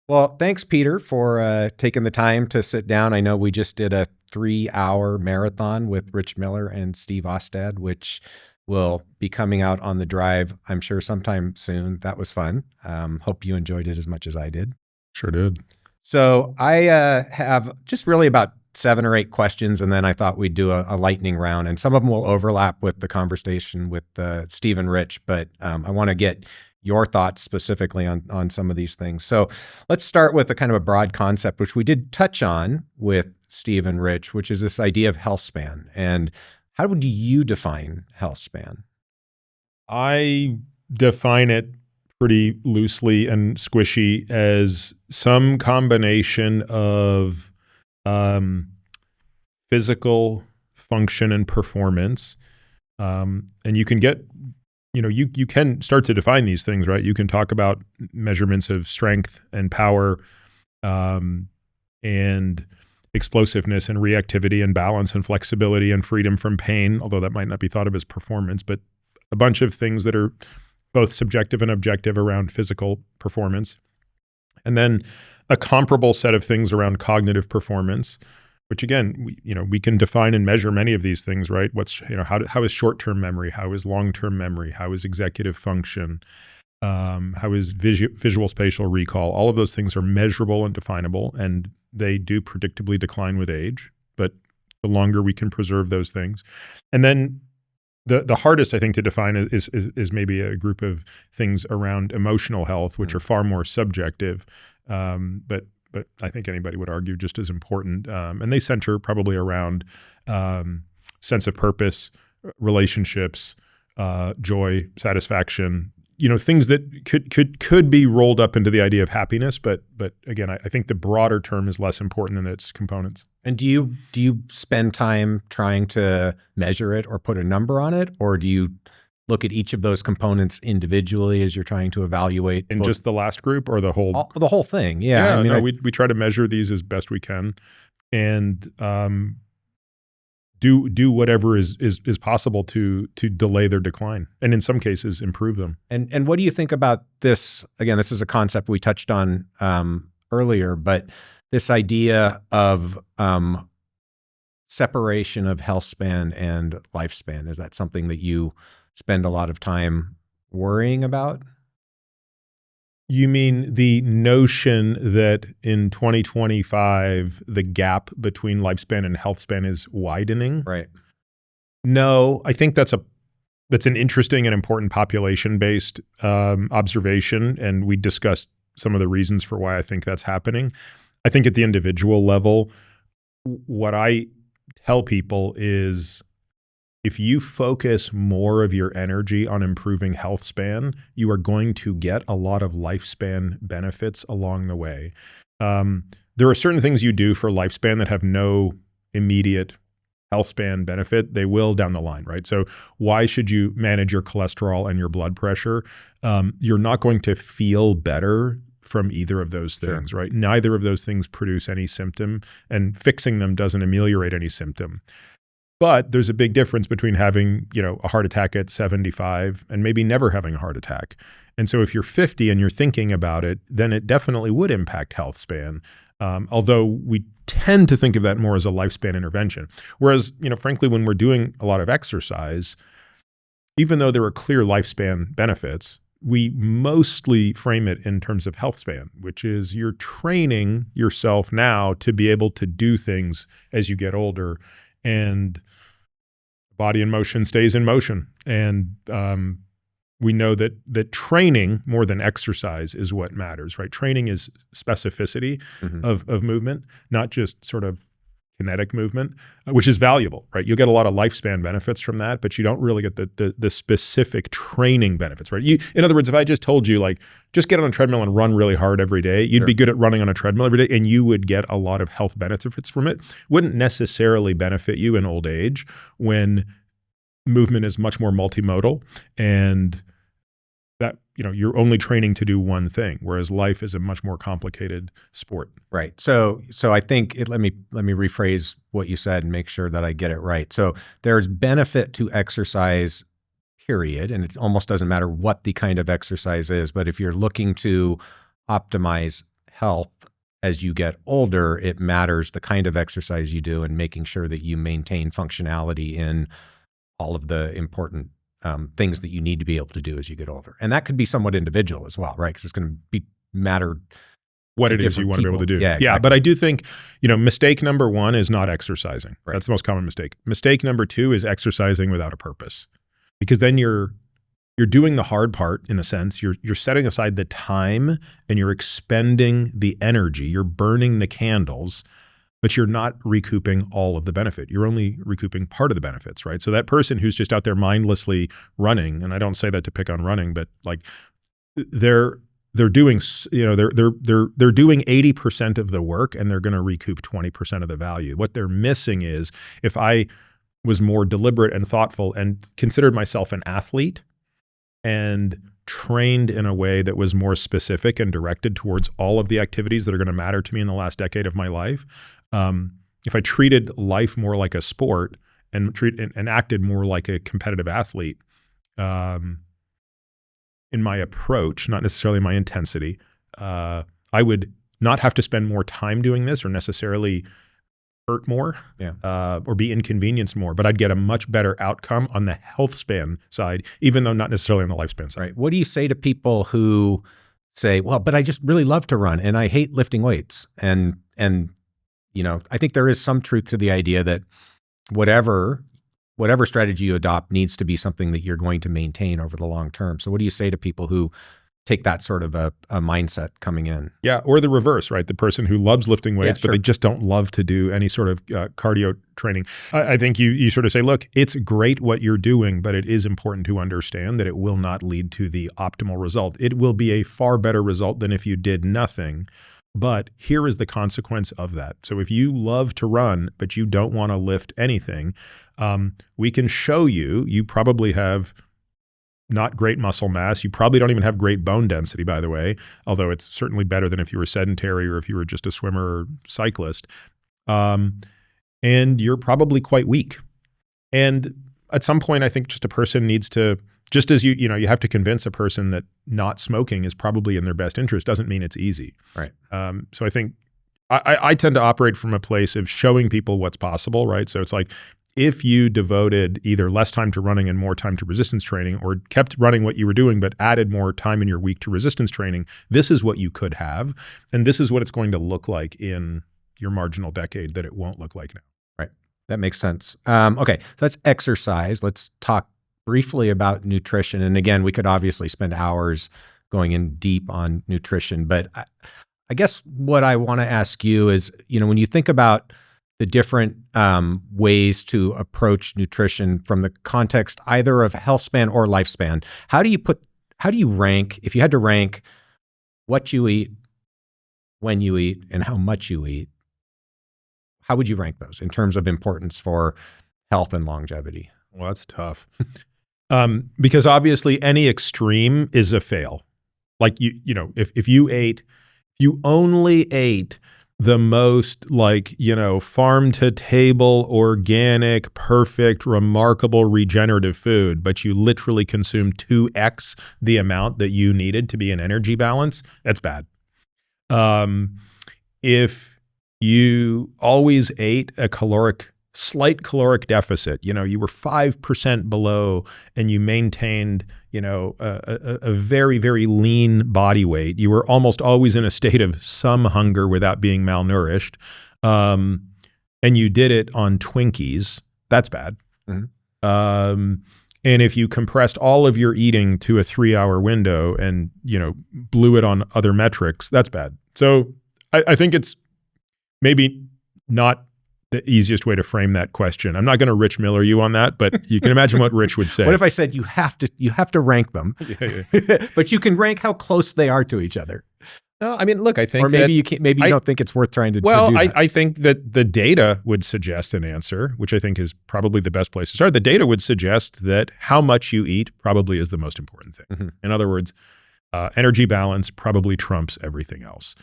Well, thanks, Peter, for taking the time to sit down. I know we just did a 3-hour marathon with Rich Miller and Steve Ostad, which will be coming out on the Drive, I'm sure, sometime soon. That was fun. Hope you enjoyed it as much as I did. Sure did. So I have just really about 7 or 8 questions, and then I thought we'd do a lightning round, and some of them will overlap with the conversation with Steve and Rich, but I want to get your thoughts specifically on some of these things. So let's start with a kind of a broad concept, which we did touch on with Steve and Rich, which is this idea of Healthspan. And how would you define Healthspan? I define it pretty loosely and squishy as some combination of physical function and performance. And you can get, you can start to define these things, right? You can talk about measurements of strength and power, and explosiveness and reactivity and balance and flexibility and freedom from pain, although that might not be thought of as performance, but a bunch of things that are both subjective and objective around physical performance. And then a comparable set of things around cognitive performance, which again, we can define and measure many of these things, right? How is short-term memory? How is long-term memory? How is executive function? How is visual spatial recall? All of those things are measurable and definable, and they do predictably decline with age, but the longer we can preserve those things. And then the hardest, I think, to define is maybe a group of things around emotional health, which are far more subjective, but I think anybody would argue just as important. And they center probably around sense of purpose, relationships, joy, satisfaction, things that could be rolled up into the idea of happiness. But again, I think the broader term is less important than its components. And do you spend time trying to measure it or put a number on it, or do you look at each of those components individually as you're trying to evaluate? In just the last group or the whole? The whole thing, yeah. We try to measure these as best we can, and do whatever is possible to delay their decline, and in some cases improve them. And what do you think about this? Again, this is a concept we touched on earlier, but this idea of separation of health span and lifespan, is that something that you spend a lot of time worrying about? You mean the notion that in 2025, the gap between lifespan and health span is widening? Right. No, I think that's an interesting and important population-based observation, and we discussed some of the reasons for why I think that's happening. I think at the individual level, what I tell people is, if you focus more of your energy on improving health span, you are going to get a lot of lifespan benefits along the way. There are certain things you do for lifespan that have no immediate health span benefit. They will down the line, right? So why should you manage your cholesterol and your blood pressure? You're not going to feel better from either of those things, right? Neither of those things produce any symptom, and fixing them doesn't ameliorate any symptom. But there's a big difference between having, a heart attack at 75 and maybe never having a heart attack. And so if you're 50 and you're thinking about it, then it definitely would impact health span. Although we tend to think of that more as a lifespan intervention. Whereas, frankly, when we're doing a lot of exercise, even though there are clear lifespan benefits, we mostly frame it in terms of health span, which is you're training yourself now to be able to do things as you get older. And body in motion stays in motion. And we know that training more than exercise is what matters, right? Training is specificity of movement, not just sort of kinetic movement, which is valuable, right? You'll get a lot of lifespan benefits from that, but you don't really get the specific training benefits, right? In other words, if I just told you, just get on a treadmill and run really hard every day, you'd be good at running on a treadmill every day, and you would get a lot of health benefits from it. Wouldn't necessarily benefit you in old age when movement is much more multimodal, and that you're only training to do one thing, whereas life is a much more complicated sport. Right. So I think let me rephrase what you said and make sure that I get it right. So there's benefit to exercise, period, and it almost doesn't matter what the kind of exercise is. But if you're looking to optimize health as you get older, it matters the kind of exercise you do and making sure that you maintain functionality in all of the important things that you need to be able to do as you get older. And that could be somewhat individual as well, right? Because it's going to matter what it is you want to be able to do. Yeah, exactly. Yeah, but I do think, mistake number one is not exercising. Right. That's the most common mistake. Mistake number two is exercising without a purpose. Because then you're doing the hard part in a sense. You're setting aside the time and you're expending the energy. You're burning the candles, but you're not recouping all of the benefit. You're only recouping part of the benefits, right? So that person who's just out there mindlessly running, and I don't say that to pick on running, but like they're doing, they're doing 80% of the work and they're going to recoup 20% of the value. What they're missing is, if I was more deliberate and thoughtful and considered myself an athlete and trained in a way that was more specific and directed towards all of the activities that are going to matter to me in the last decade of my life, if I treated life more like a sport and acted more like a competitive athlete in my approach, not necessarily my intensity, I would not have to spend more time doing this or necessarily hurt more or be inconvenienced more, but I'd get a much better outcome on the health span side, even though not necessarily on the lifespan side. Right. What do you say to people who say, well, but I just really love to run and I hate lifting weights? And I think there is some truth to the idea that whatever strategy you adopt needs to be something that you're going to maintain over the long term. So what do you say to people who take that sort of a mindset coming in? Yeah, or the reverse, right? The person who loves lifting weights, sure. but they just don't love to do any sort of cardio training. I think you sort of say, look, it's great what you're doing, but it is important to understand that it will not lead to the optimal result. It will be a far better result than if you did nothing. But here is the consequence of that. So if you love to run, but you don't want to lift anything, we can show you probably have not great muscle mass. You probably don't even have great bone density, by the way, although it's certainly better than if you were sedentary or if you were just a swimmer or cyclist. And you're probably quite weak. And at some point, I think just a person needs to, just as you have to convince a person that not smoking is probably in their best interest, doesn't mean it's easy. Right. So I think I tend to operate from a place of showing people what's possible, right? So it's like, if you devoted either less time to running and more time to resistance training, or kept running what you were doing but added more time in your week to resistance training, this is what you could have. And this is what it's going to look like in your marginal decade that it won't look like now. Right. That makes sense. Okay, so that's exercise. Let's talk briefly about nutrition. And again, we could obviously spend hours going in deep on nutrition, but I guess what I want to ask you is, when you think about the different ways to approach nutrition from the context either of health span or lifespan, how do you rank, if you had to rank what you eat, when you eat, and how much you eat, how would you rank those in terms of importance for health and longevity? Well, that's tough. Because obviously any extreme is a fail. Like if you only ate the most farm to table, organic, perfect, remarkable, regenerative food, but you literally consume 2x the amount that you needed to be in energy balance, that's bad. If you always ate a slight caloric deficit, you were 5% below and you maintained a very, very lean body weight. You were almost always in a state of some hunger without being malnourished. And you did it on Twinkies. That's bad. Mm-hmm. And if you compressed all of your eating to a 3-hour window and, blew it on other metrics, that's bad. So I think it's maybe not the easiest way to frame that question. I'm not going to Rich Miller you on that, but you can imagine what Rich would say. What if I said you have to rank them, but you can rank how close they are to each other? No, I mean, look, I think, or maybe you can't. Maybe you don't think it's worth trying to. Well, to do that. I think that the data would suggest an answer, which I think is probably the best place to start. The data would suggest that how much you eat probably is the most important thing. Mm-hmm. In other words, energy balance probably trumps everything else.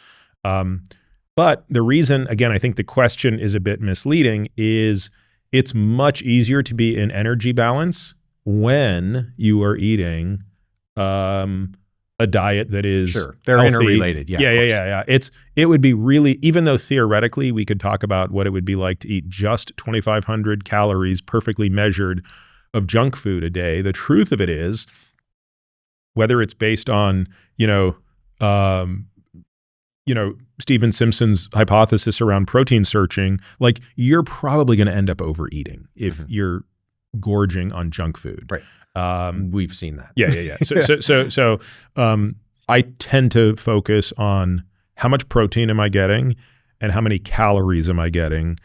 But the reason, again, I think the question is a bit misleading is it's much easier to be in energy balance when you are eating a diet that is Sure, they're healthy. interrelated. Yeah, Yeah. It would be really, even though theoretically we could talk about what it would be like to eat just 2,500 calories perfectly measured of junk food a day. The truth of it is, whether it's based on, Stephen Simpson's hypothesis around protein searching, like you're probably going to end up overeating if you're gorging on junk food. Right. We've seen that. Yeah. So I tend to focus on how much protein am I getting and how many calories am I getting,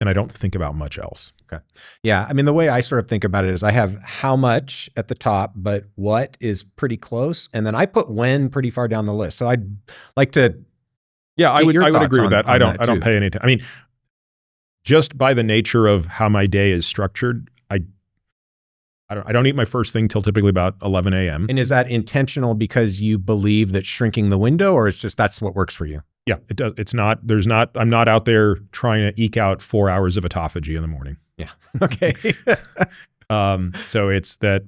and I don't think about much else. Okay. Yeah. I mean, the way I sort of think about it is I have how much at the top, but what is pretty close, and then I put when pretty far down the list. So I'd like to. Yeah, I would agree with that. I don't pay any attention. I mean, just by the nature of how my day is structured, I don't eat my first thing till typically about 11 a.m. And is that intentional because you believe that shrinking the window, or it's just that's what works for you? Yeah, it does. It's not. I'm not out there trying to eke out 4 hours of autophagy in the morning. Yeah. Okay. So it's that.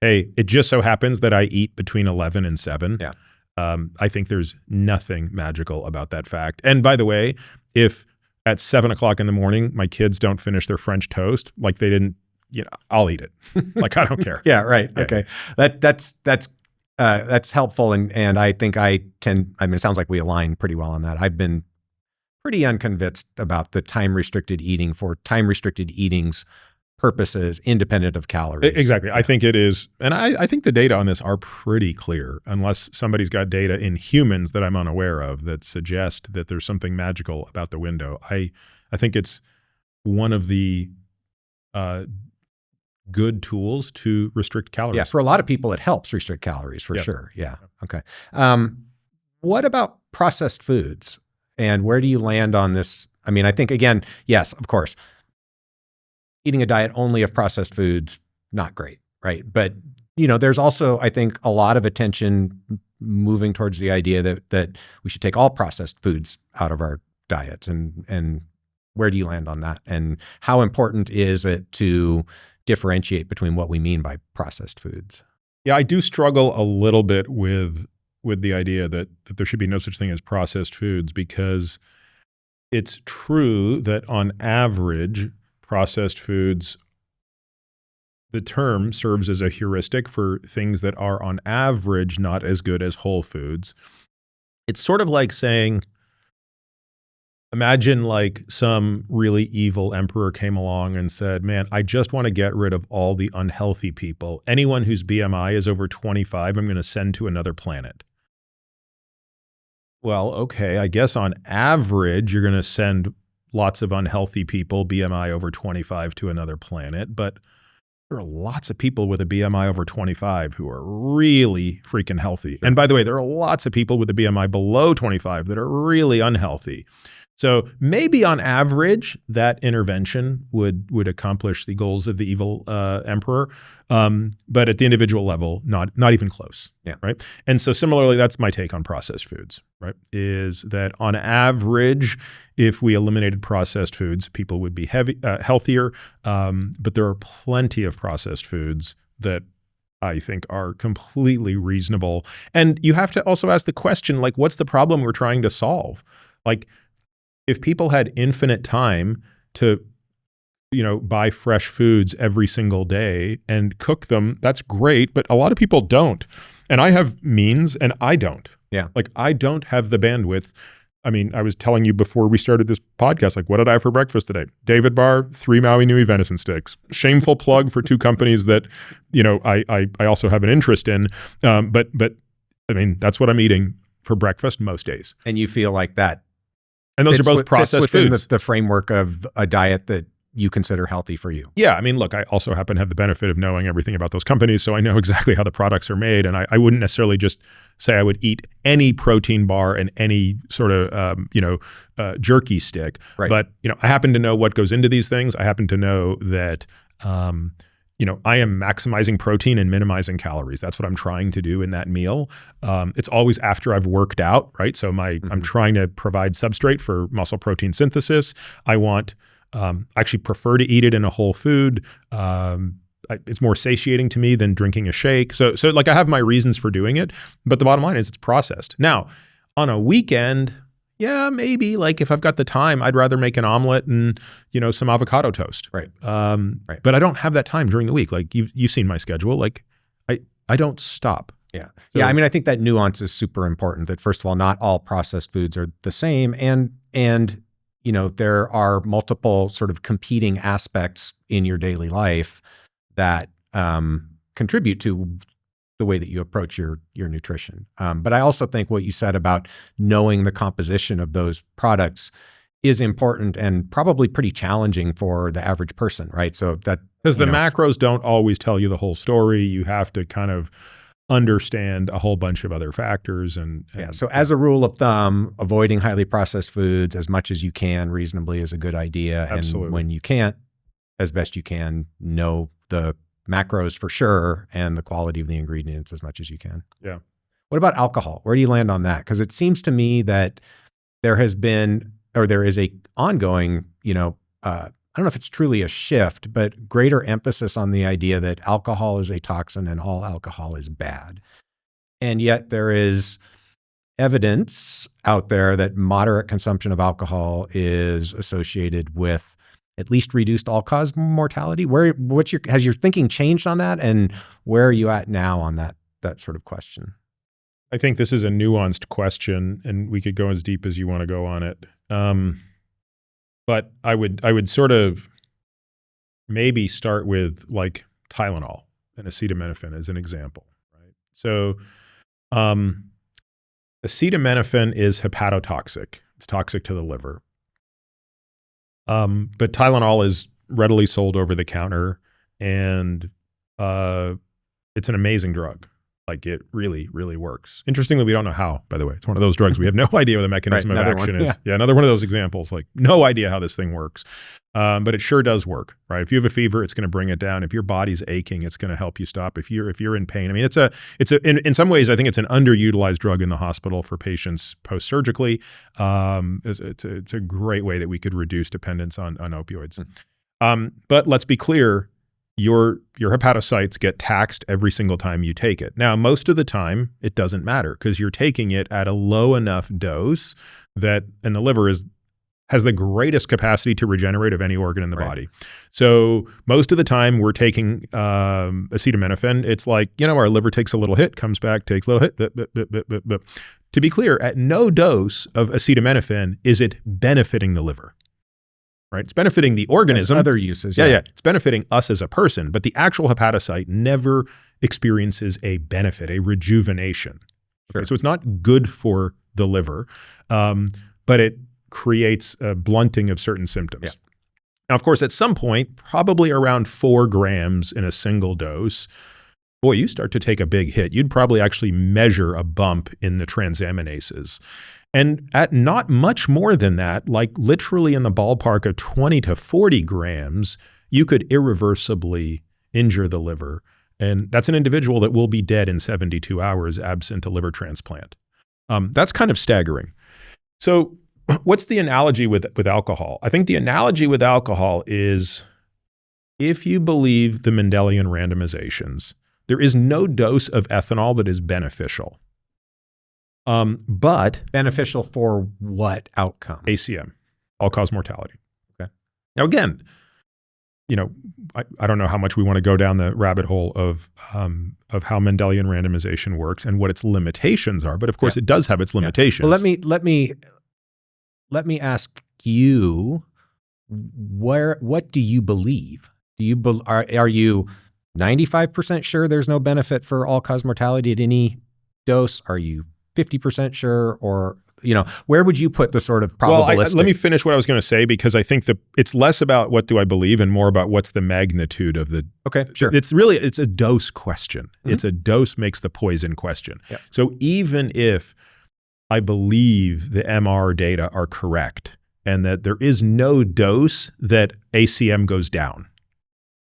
Hey, it just so happens that I eat between 11 and 7. Yeah. I think there's nothing magical about that fact. And by the way, if at 7 o'clock in the morning my kids don't finish their French toast, like they didn't, I'll eat it. Like I don't care. Yeah. Right. Yeah. Okay. That's helpful, and I think I mean, it sounds like we align pretty well on that. I've been pretty unconvinced about the time-restricted eating for time-restricted eating's purposes, independent of calories. Exactly. I think it is. And I think the data on this are pretty clear, unless somebody's got data in humans that I'm unaware of that suggest that there's something magical about the window. I think it's one of the good tools to restrict calories. Yeah, for a lot of people, it helps restrict calories for sure. Yeah. Okay. What about processed foods? And where do you land on this? I mean, I think, again, yes, of course, eating a diet only of processed foods, not great, right? But, there's also, I think, a lot of attention moving towards the idea that we should take all processed foods out of our diets. And where do you land on that? And how important is it to differentiate between what we mean by processed foods? Yeah, I do struggle a little bit with the idea that there should be no such thing as processed foods, because it's true that on average, processed foods, the term serves as a heuristic for things that are on average not as good as whole foods. It's sort of like saying, imagine like some really evil emperor came along and said, man, I just want to get rid of all the unhealthy people. Anyone whose BMI is over 25, I'm going to send to another planet. Well, okay, I guess on average, you're going to send lots of unhealthy people, BMI over 25, to another planet. But there are lots of people with a BMI over 25 who are really freaking healthy. And by the way, there are lots of people with a BMI below 25 that are really unhealthy. So maybe on average, that intervention would accomplish the goals of the evil emperor, but at the individual level, not even close. Yeah. Right. And so similarly, that's my take on processed foods. Right, is that on average, if we eliminated processed foods, people would be healthier. But there are plenty of processed foods that I think are completely reasonable. And you have to also ask the question, like, what's the problem we're trying to solve? Like, if people had infinite time to, buy fresh foods every single day and cook them, that's great. But a lot of people don't. And I have means and I don't. Yeah. Like, I don't have the bandwidth. I mean, I was telling you before we started this podcast, like, what did I have for breakfast today? David Bar, 3 Maui Nui venison sticks. Shameful plug for 2 companies that, I also have an interest in. But I mean, that's what I'm eating for breakfast most days. And you feel like that. And those are both processed foods. The framework of a diet that you consider healthy for you. Yeah. I mean, look, I also happen to have the benefit of knowing everything about those companies. So I know exactly how the products are made. And I wouldn't necessarily just say I would eat any protein bar and any sort of, jerky stick. Right. But, I happen to know what goes into these things. I happen to know that, I am maximizing protein and minimizing calories. That's what I'm trying to do in that meal. It's always after I've worked out, right? So I'm trying to provide substrate for muscle protein synthesis. I actually prefer to eat it in a whole food. it's more satiating to me than drinking a shake. So like I have my reasons for doing it, but the bottom line is it's processed. Now, on a weekend, yeah, maybe like if I've got the time, I'd rather make an omelet and, some avocado toast. Right. Right. But I don't have that time during the week. Like you've seen my schedule. Like I don't stop. Yeah. So, yeah. I mean, I think that nuance is super important, that first of all, not all processed foods are the same. And there are multiple sort of competing aspects in your daily life that contribute to the way that you approach your nutrition. But I also think what you said about knowing the composition of those products is important and probably pretty challenging for the average person, right? So that because the macros don't always tell you the whole story. You have to kind of understand a whole bunch of other factors. So as a rule of thumb, avoiding highly processed foods as much as you can reasonably is a good idea. Absolutely. And when you can't, as best you can, know the macros for sure and the quality of the ingredients as much as you can. Yeah. What about alcohol? Where do you land on that? Because it seems to me that there is a ongoing, I don't know if it's truly a shift, but greater emphasis on the idea that alcohol is a toxin and all alcohol is bad. And yet there is evidence out there that moderate consumption of alcohol is associated with at least reduced all-cause mortality. Has your thinking changed on that? And where are you at now on that sort of question? I think this is a nuanced question, and we could go as deep as you want to go on it. But I would sort of maybe start with like Tylenol and acetaminophen as an example, right? So acetaminophen is hepatotoxic. It's toxic to the liver. But Tylenol is readily sold over the counter, and it's an amazing drug. Like it really, really works. Interestingly, we don't know how, by the way. It's one of those drugs. We have no idea what the mechanism of action is. Yeah, another one of those examples, like no idea how this thing works. But it sure does work, right? If you have a fever, it's going to bring it down. If your body's aching, it's going to help you stop. If you're in pain, I mean, in some ways, I think it's an underutilized drug in the hospital for patients post-surgically. It's a great way that we could reduce dependence on opioids. But let's be clear, your hepatocytes get taxed every single time you take it. Now, most of the time, it doesn't matter because you're taking it at a low enough dose and the liver has the greatest capacity to regenerate of any organ in the body. So most of the time we're taking acetaminophen. It's like, our liver takes a little hit, comes back, takes a little hit. To be clear, at no dose of acetaminophen is it benefiting the liver. Right? It's benefiting the organism. As other uses. Yeah. It's benefiting us as a person, but the actual hepatocyte never experiences a benefit, a rejuvenation. Sure. Okay? So it's not good for the liver, but it creates a blunting of certain symptoms. Yeah. Now, of course, at some point, probably around 4 grams in a single dose, boy, you start to take a big hit. You'd probably actually measure a bump in the transaminases. And at not much more than that, like literally in the ballpark of 20 to 40 grams, you could irreversibly injure the liver. And that's an individual that will be dead in 72 hours absent a liver transplant. That's kind of staggering. So what's the analogy with alcohol? I think the analogy with alcohol is if you believe the Mendelian randomizations, there is no dose of ethanol that is beneficial. But beneficial for what outcome? ACM, all-cause mortality. Okay. Now again, I don't know how much we want to go down the rabbit hole of how Mendelian randomization works and what its limitations are. But of course, it does have its limitations. Well, let me ask you, what do you believe? Are you 95% sure there's no benefit for all-cause mortality at any dose? Are you 50% sure, or where would you put the sort of probabilistic? Well, let me finish what I was going to say, because I think it's less about what do I believe and more about what's the magnitude of the. Okay, sure. It's a dose question. Mm-hmm. It's a dose makes the poison question. Yep. So even if I believe the MR data are correct and that there is no dose that ACM goes down,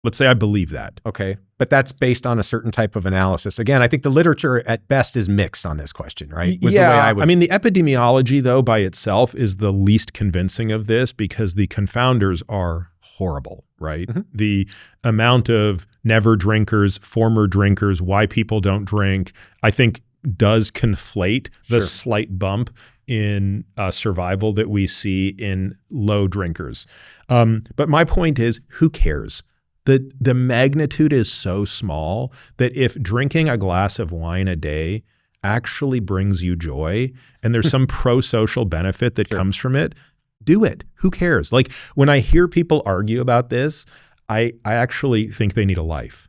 let's say I believe that. Okay. But that's based on a certain type of analysis. Again, I think the literature at best is mixed on this question, right? The way I mean, the epidemiology though by itself is the least convincing of this because the confounders are horrible, right? The amount of never drinkers, former drinkers, why people don't drink, I think does conflate the slight bump in survival that we see in low drinkers. But my point is, who cares? The magnitude is so small that if drinking a glass of wine a day actually brings you joy and there's some pro-social benefit that comes from it, do it. Who cares? Like when I hear people argue about this, I actually think they need a life.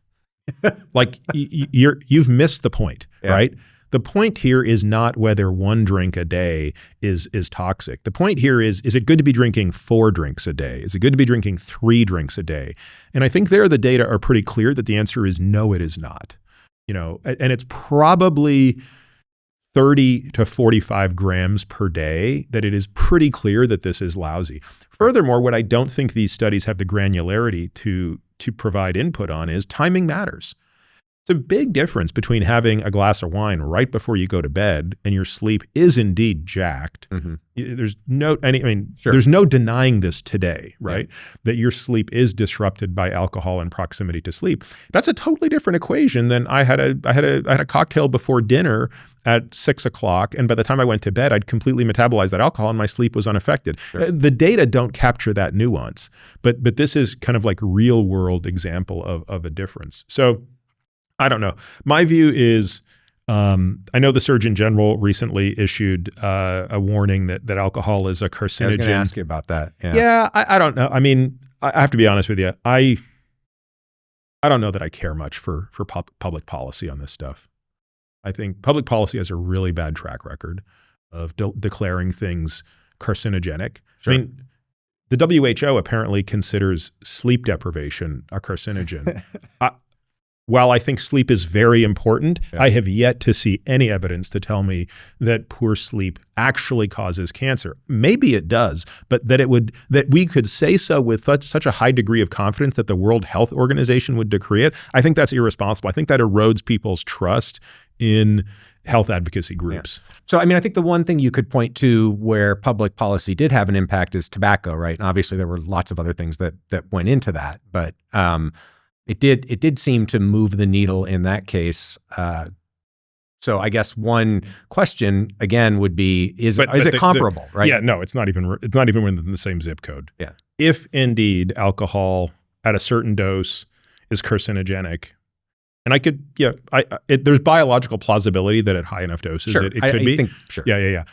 Like you've missed the point, right? The point here is not whether one drink a day is toxic. The point here is it good to be drinking 4 drinks a day? Is it good to be drinking 3 drinks a day? And I think there the data are pretty clear that the answer is no, it is not. You know, and it's probably 30 to 45 grams per day that it is pretty clear that this is lousy. Furthermore, what I don't think these studies have the granularity to provide input on is timing matters. It's a big difference between having a glass of wine right before you go to bed and your sleep is indeed jacked. There's no denying this today, right? That your sleep is disrupted by alcohol and proximity to sleep. That's a totally different equation than I had a cocktail before dinner at 6 o'clock, and by the time I went to bed, I'd completely metabolized that alcohol and my sleep was unaffected. The data don't capture that nuance, but this is kind of like real world example of a difference. So I don't know. My view is, I know the Surgeon General recently issued a warning that alcohol is a carcinogen. I was going to ask you about that. Yeah, I don't know. I mean, I have to be honest with you. I don't know that I care much for public policy on this stuff. I think public policy has a really bad track record of declaring things carcinogenic. I mean, the WHO apparently considers sleep deprivation a carcinogen. While I think sleep is very important, I have yet to see any evidence to tell me that poor sleep actually causes cancer. Maybe it does, but that we could say so with such a high degree of confidence that the World Health Organization would decree it, I think that's irresponsible. I think that erodes people's trust in health advocacy groups. So, I mean, I think the one thing you could point to where public policy did have an impact is tobacco, right? And obviously there were lots of other things that went into that, but it did seem to move the needle in that case. So I guess one question again would be: is it comparable? Right? Yeah, no, it's not even within the same zip code. Yeah. If indeed alcohol at a certain dose is carcinogenic, and I could, there's biological plausibility that at high enough doses it could be. Yeah.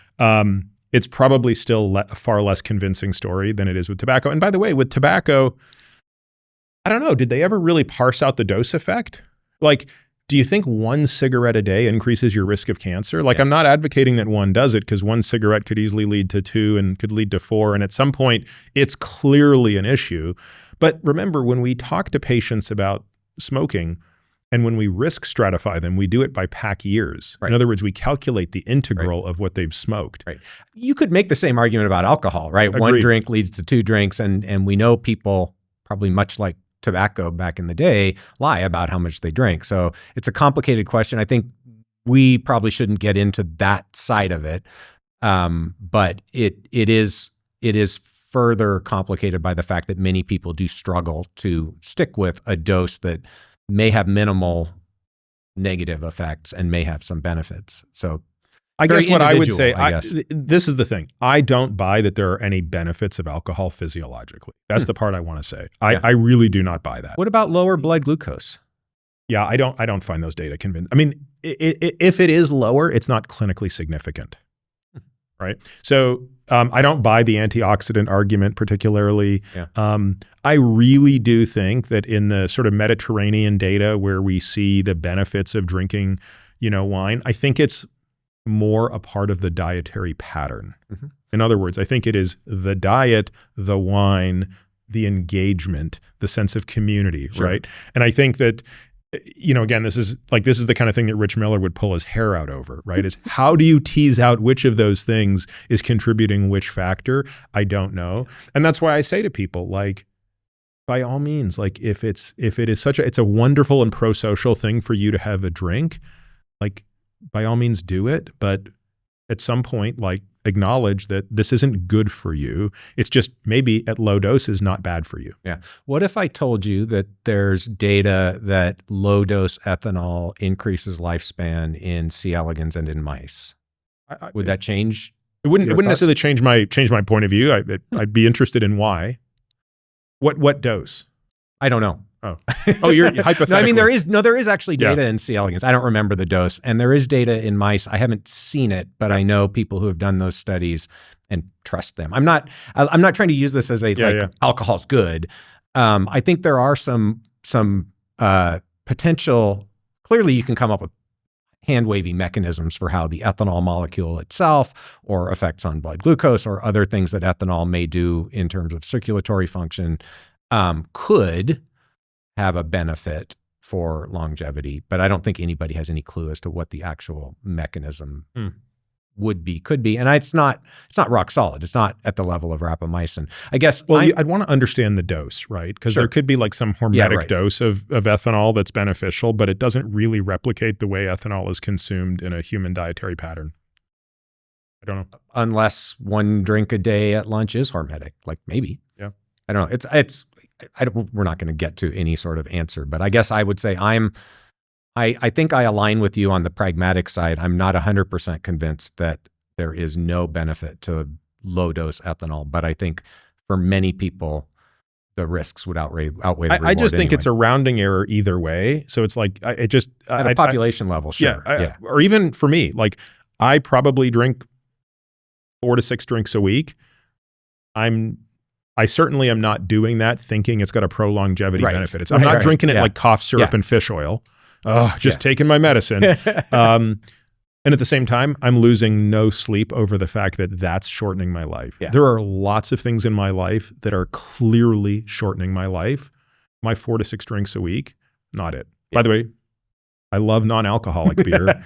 It's probably still a far less convincing story than it is with tobacco. And by the way, with tobacco, I don't know, did they ever really parse out the dose effect? Like, do you think 1 cigarette a day increases your risk of cancer? Like, I'm not advocating that one does it because 1 cigarette could easily lead to 2 and could lead to 4. And at some point, it's clearly an issue. But remember, when we talk to patients about smoking and when we risk stratify them, we do it by pack years. In other words, we calculate the integral of what they've smoked. You could make the same argument about alcohol, right? Agreed. 1 drink leads to 2 drinks. And we know people, probably much like tobacco back in the day, lie about how much they drink. So it's a complicated question. I think we probably shouldn't get into that side of it. But it is further complicated by the fact that many people do struggle to stick with a dose that may have minimal negative effects and may have some benefits. So I guess what I would say, this is the thing. I don't buy that there are any benefits of alcohol physiologically. That's the part I want to say. I really do not buy that. What about lower blood glucose? Yeah, I don't find those data convincing. I mean, if it is lower, it's not clinically significant, right? So I don't buy the antioxidant argument particularly. I really do think that in the sort of Mediterranean data where we see the benefits of drinking, wine, I think it's more a part of the dietary pattern. In other words, I think it is the diet, the wine, the engagement, the sense of community, right? And I think that, again, this is the kind of thing that Rich Miller would pull his hair out over, right? Is how do you tease out which of those things is contributing which factor? I don't know. And that's why I say to people, like, by all means, like if it is it's a wonderful and pro-social thing for you to have a drink, like, by all means do it. But at some point, like, acknowledge that this isn't good for you. It's just maybe at low doses not bad for you. Yeah. What if I told you that there's data that low dose ethanol increases lifespan in C. elegans and in mice? Would that change? It wouldn't necessarily change my point of view. I'd be interested in why. What dose? I don't know. Oh, you're hypothetically. No, I mean, there is actually data in C. elegans. I don't remember the dose, and there is data in mice. I haven't seen it, but I know people who have done those studies and trust them. I'm not trying to use this as alcohol's good. I think there are some potential. Clearly, you can come up with hand-wavy mechanisms for how the ethanol molecule itself or effects on blood glucose or other things that ethanol may do in terms of circulatory function could have a benefit for longevity, but I don't think anybody has any clue as to what the actual mechanism could be. And it's not rock solid. It's not at the level of rapamycin. I guess. Well, I'd want to understand the dose, right? Because there could be like some hormetic dose of ethanol that's beneficial, but it doesn't really replicate the way ethanol is consumed in a human dietary pattern. I don't know. Unless one drink a day at lunch is hormetic, like maybe. Yeah. I don't know. We're not going to get to any sort of answer, but I guess I would say I think I align with you on the pragmatic side. I'm not 100% convinced that there is no benefit to low dose ethanol, but I think for many people, the risks would outweigh the reward. I just think it's a rounding error either way. So it's like at a population level, sure. Yeah. Or even for me, like I probably drink 4 to 6 drinks a week. I certainly am not doing that thinking it's got a pro longevity benefit. I'm not drinking it like cough syrup and fish oil. Taking my medicine. And at the same time, I'm losing no sleep over the fact that that's shortening my life. Yeah. There are lots of things in my life that are clearly shortening my life. My 4 to 6 drinks a week, not it. Yeah. By the way, I love non-alcoholic beer.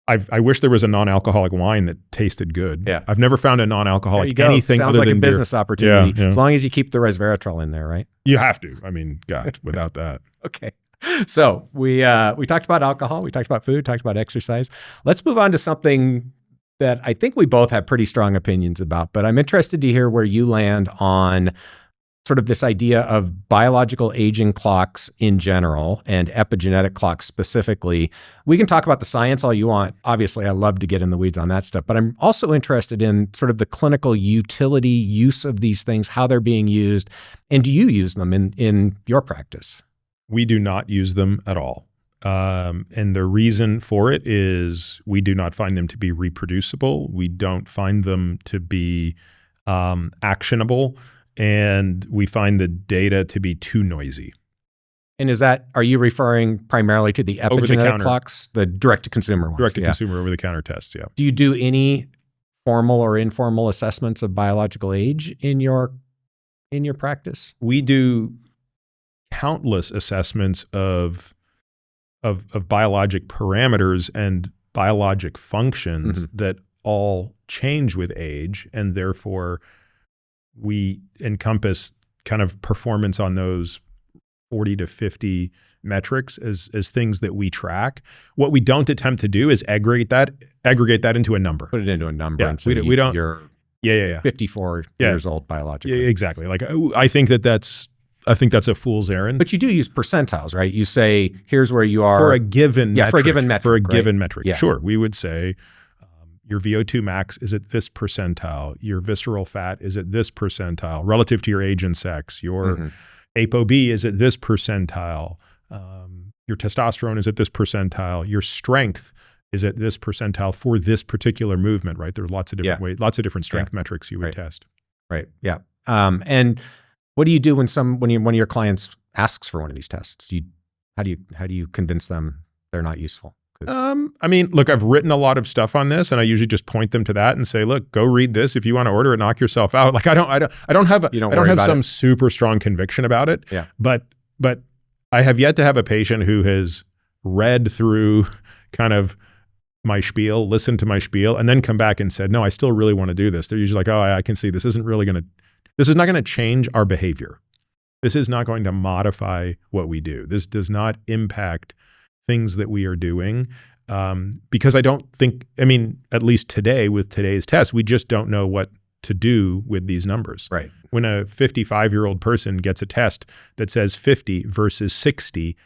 I wish there was a non-alcoholic wine that tasted good. Yeah. I've never found a non-alcoholic anything Sounds other like than a business opportunity. Yeah. As long as you keep the resveratrol in there, right? You have to. I mean, God, without that. Okay. So we talked about alcohol, we talked about food, talked about exercise. Let's move on to something that I think we both have pretty strong opinions about, but I'm interested to hear where you land on sort of this idea of biological aging clocks in general and epigenetic clocks specifically. We can talk about the science all you want. Obviously, I love to get in the weeds on that stuff, but I'm also interested in sort of the clinical utility use of these things, how they're being used, and do you use them in your practice? We do not use them at all. And the reason for it is we do not find them to be reproducible. We don't find them to be actionable. And we find the data to be too noisy. And are you referring primarily to the epigenetic clocks, the direct-to-consumer ones? Direct-to-consumer over-the-counter tests, yeah. Do you do any formal or informal assessments of biological age in your practice? We do countless assessments of biologic parameters and biologic functions that all change with age, and therefore we encompass kind of performance on those 40 to 50 metrics as things that we track. What we don't attempt to do is aggregate that into a number. Put it into a number. Yeah, and so we don't. You're 54 years old biologically. Yeah, exactly. Like I think that's a fool's errand. But you do use percentiles, right? You say, here's where you are for a given metric. For a given metric. For a given metric. Yeah. Sure. We would say your VO2 max is at this percentile. Your visceral fat is at this percentile relative to your age and sex. Your APOE is at this percentile. Your testosterone is at this percentile. Your strength is at this percentile for this particular movement, right? There are lots of different ways, lots of different strength metrics you would test. Right. Yeah. And what do you do when one of your clients asks for one of these tests? How do you convince them they're not useful? I mean, look, I've written a lot of stuff on this, and I usually just point them to that and say, "Look, go read this. If you want to order it, knock yourself out." Like I don't have some super strong conviction about it. Yeah. But I have yet to have a patient who has read through kind of my spiel, listened to my spiel, and then come back and said, "No, I still really want to do this." They're usually like, "Oh, I can see this is not going to change our behavior. This is not going to modify what we do. This does not impact things that we are doing." because I don't think, I mean, at least today with today's test, we just don't know what to do with these numbers. Right. When a 55-year-old person gets a test that says 50 versus 60,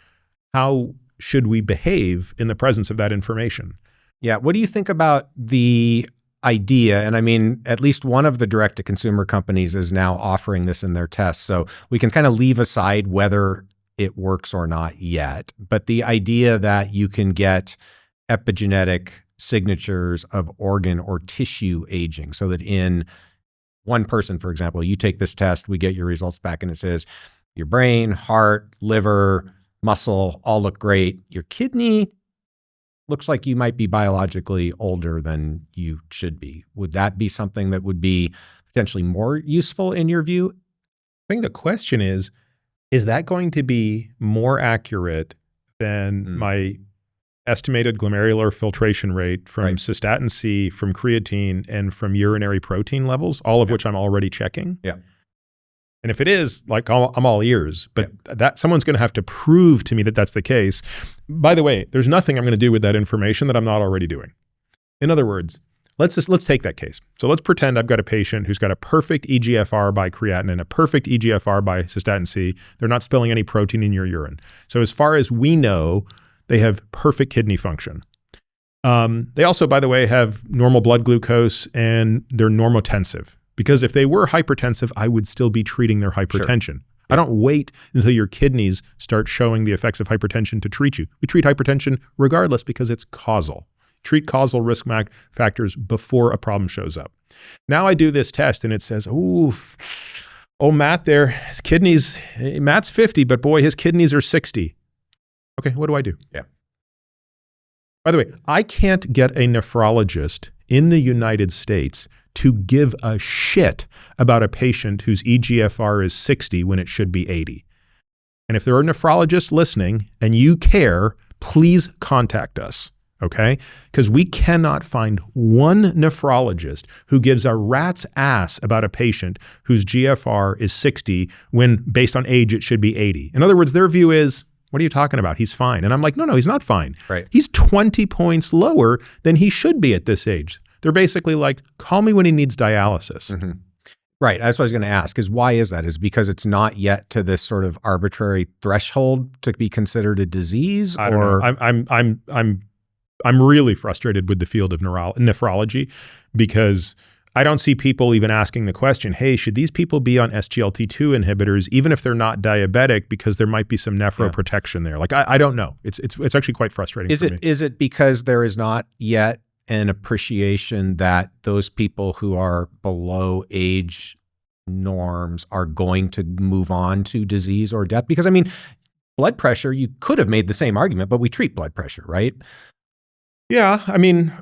how should we behave in the presence of that information? Yeah. What do you think about the idea? And I mean, at least one of the direct-to-consumer companies is now offering this in their tests. So we can kind of leave aside whether it works or not yet. But the idea that you can get epigenetic signatures of organ or tissue aging, so that in one person, for example, you take this test, we get your results back, and it says your brain, heart, liver, muscle all look great. Your kidney looks like you might be biologically older than you should be. Would that be something that would be potentially more useful in your view? I think the question is that going to be more accurate than my estimated glomerular filtration rate from cystatin C, from creatine, and from urinary protein levels, all of which I'm already checking? Yeah. And if it is, like, I'm all ears, but that someone's going to have to prove to me that that's the case. By the way, there's nothing I'm going to do with that information that I'm not already doing. In other words, let's take that case. So let's pretend I've got a patient who's got a perfect EGFR by creatinine, a perfect EGFR by cystatin C. They're not spilling any protein in your urine. So as far as we know, they have perfect kidney function. They also, by the way, have normal blood glucose and they're normotensive. Because if they were hypertensive, I would still be treating their hypertension. Sure. I don't wait until your kidneys start showing the effects of hypertension to treat you. We treat hypertension regardless because it's causal. Treat causal risk factors before a problem shows up. Now I do this test and it says, oh, Matt there, his kidneys, Matt's 50, but boy, his kidneys are 60. Okay, what do I do? Yeah. By the way, I can't get a nephrologist in the United States to give a shit about a patient whose EGFR is 60 when it should be 80. And if there are nephrologists listening and you care, please contact us, okay? Because we cannot find one nephrologist who gives a rat's ass about a patient whose GFR is 60 when based on age it should be 80. In other words, their view is, what are you talking about? He's fine. And I'm like, no, he's not fine. Right. He's 20 points lower than he should be at this age. They're basically like, call me when he needs dialysis. Mm-hmm. Right. That's what I was going to ask, is why is that? Is it because it's not yet to this sort of arbitrary threshold to be considered a disease? I don't know. I'm really frustrated with the field of nephrology because I don't see people even asking the question, hey, should these people be on SGLT2 inhibitors even if they're not diabetic because there might be some nephroprotection there? Like, I don't know. It's actually quite frustrating for me. Is it because there is not yet an appreciation that those people who are below age norms are going to move on to disease or death? Because I mean, blood pressure, you could have made the same argument, but we treat blood pressure, right? Yeah. I mean,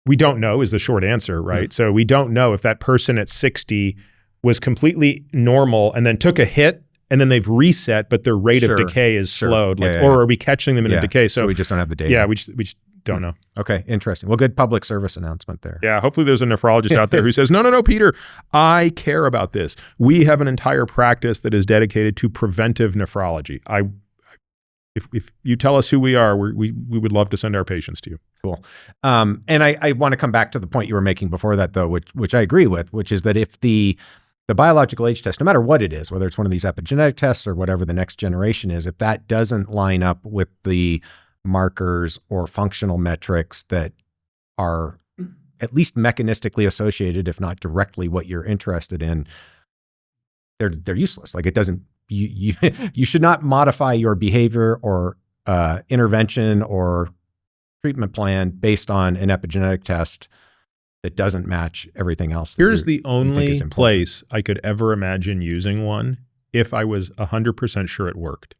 we don't know is the short answer, right? Mm. So we don't know if that person at 60 was completely normal and then took a hit and then they've reset, but their rate of decay is slowed. Or are we catching them in a decay? So we just don't have the data. Yeah, we just don't know. Okay, interesting. Well, good public service announcement there. Yeah, hopefully there's a nephrologist out there who says, no, Peter, I care about this. We have an entire practice that is dedicated to preventive nephrology. If you tell us who we are, we would love to send our patients to you. Cool. And I want to come back to the point you were making before that, though, which I agree with, which is that if the biological age test, no matter what it is, whether it's one of these epigenetic tests or whatever the next generation is, if that doesn't line up with the markers or functional metrics that are at least mechanistically associated, if not directly what you're interested in, they're useless. Like, it doesn't, you should not modify your behavior or intervention or treatment plan based on an epigenetic test that doesn't match everything else. Here's the only place I could ever imagine using one if I was 100% sure it worked.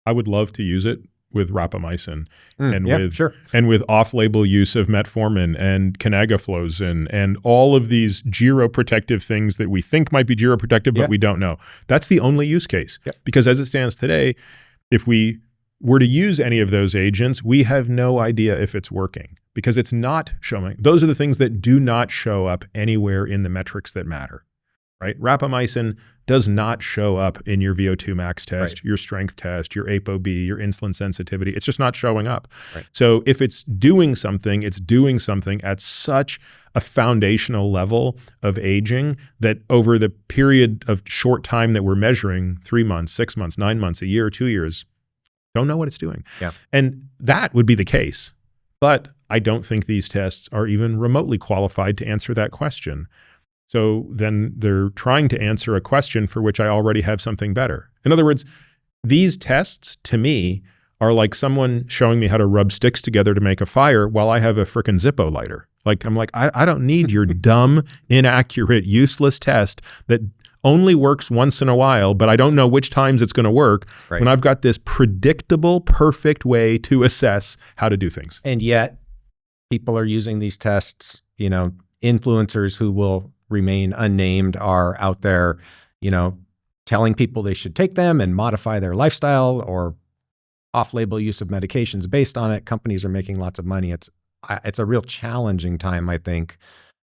I would love to use it with rapamycin and with off-label use of metformin and canagliflozin and all of these geroprotective things that we think might be geroprotective, but we don't know. That's the only use case. Because as it stands today, if we were to use any of those agents, we have no idea if it's working because it's not showing. Those are the things that do not show up anywhere in the metrics that matter. right? Rapamycin does not show up in your VO2 max test, Right. your strength test, your ApoB, your insulin sensitivity. It's just not showing up. Right. So if it's doing something at such a foundational level of aging that over the period of short time that we're measuring, 3 months, 6 months, 9 months, a year, 2 years, don't know what it's doing. Yeah. And that would be the case. But I don't think these tests are even remotely qualified to answer that question. So then they're trying to answer a question for which I already have something better. In other words, these tests to me are like someone showing me how to rub sticks together to make a fire while I have a frickin' Zippo lighter. I don't need your dumb, inaccurate, useless test that only works once in a while, but I don't know which times it's going to work when I've got this predictable, perfect way to assess how to do things. And yet people are using these tests, influencers who will remain unnamed are out there, telling people they should take them and modify their lifestyle or off-label use of medications based on it. Companies are making lots of money. It's a real challenging time, I think,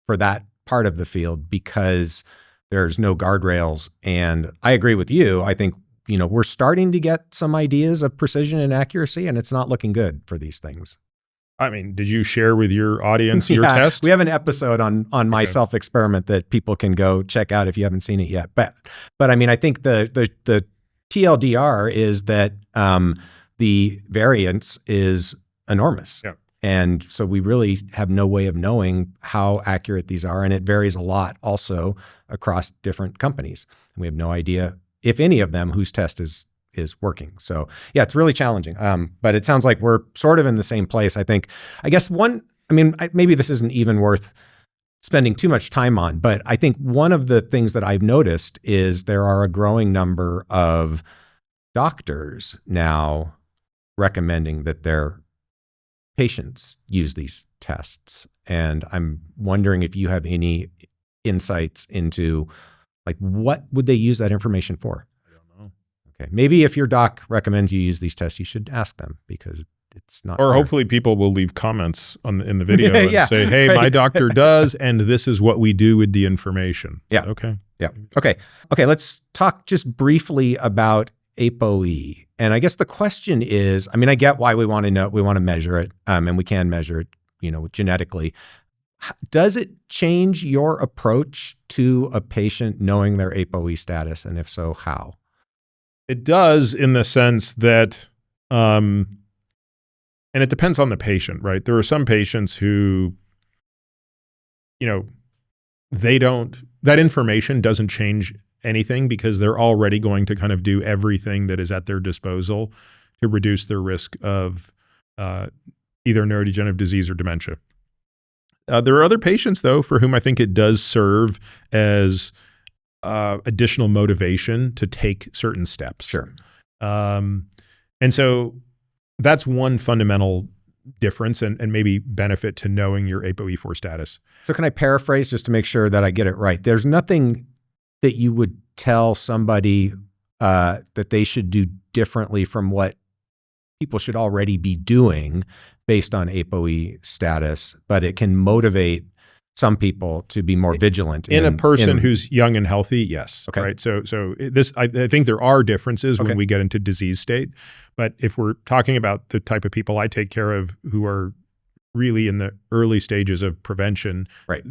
for that part of the field because there's no guardrails. And I agree with you. I think, we're starting to get some ideas of precision and accuracy, and it's not looking good for these things. I mean, did you share with your audience your test? We have an episode on my self-experiment that people can go check out if you haven't seen it yet. But I mean, I think the TLDR is that the variance is enormous. Yeah. And so we really have no way of knowing how accurate these are. And it varies a lot also across different companies. And we have no idea, if any of them, whose test is working. So yeah, it's really challenging. But it sounds like we're sort of in the same place. I guess maybe this isn't even worth spending too much time on, but I think one of the things that I've noticed is there are a growing number of doctors now recommending that their patients use these tests. And I'm wondering if you have any insights into what would they use that information for? I don't know. Okay. Maybe if your doc recommends you use these tests, you should ask them because it's not. Or clear. hopefully people will leave comments in the video and Yeah, say, hey, my doctor does, and this is what we do with the information. Yeah. Okay. Yeah. Okay. Let's talk just briefly about APOE. And I guess the question is, I get why we want to measure it, and we can measure it, genetically. Does it change your approach to a patient knowing their APOE status? And if so, how? It does in the sense that, and it depends on the patient, right? There are some patients who, that information doesn't change anything because they're already going to kind of do everything that is at their disposal to reduce their risk of either neurodegenerative disease or dementia. There are other patients, though, for whom I think it does serve as additional motivation to take certain steps. Sure. And so that's one fundamental difference and maybe benefit to knowing your APOE4 status. So can I paraphrase just to make sure that I get it right? There's nothing that you would tell somebody that they should do differently from what people should already be doing based on APOE status, but it can motivate some people to be more vigilant. In a person who's young and healthy, yes. Okay. Right. So I think there are differences when we get into disease state, but if we're talking about the type of people I take care of who are really in the early stages of prevention, right?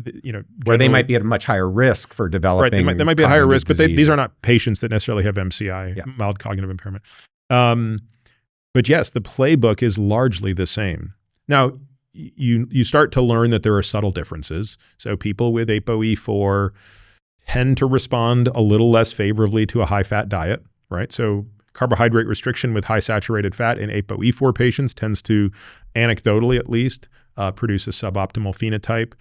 Where they might be at a much higher risk for developing. Right. They might be at higher risk, but these are not patients that necessarily have MCI, mild cognitive impairment. But yes, the playbook is largely the same. Now, you start to learn that there are subtle differences. So people with APOE4 tend to respond a little less favorably to a high-fat diet, right? So carbohydrate restriction with high saturated fat in APOE4 patients tends to, anecdotally at least, produce a suboptimal phenotype.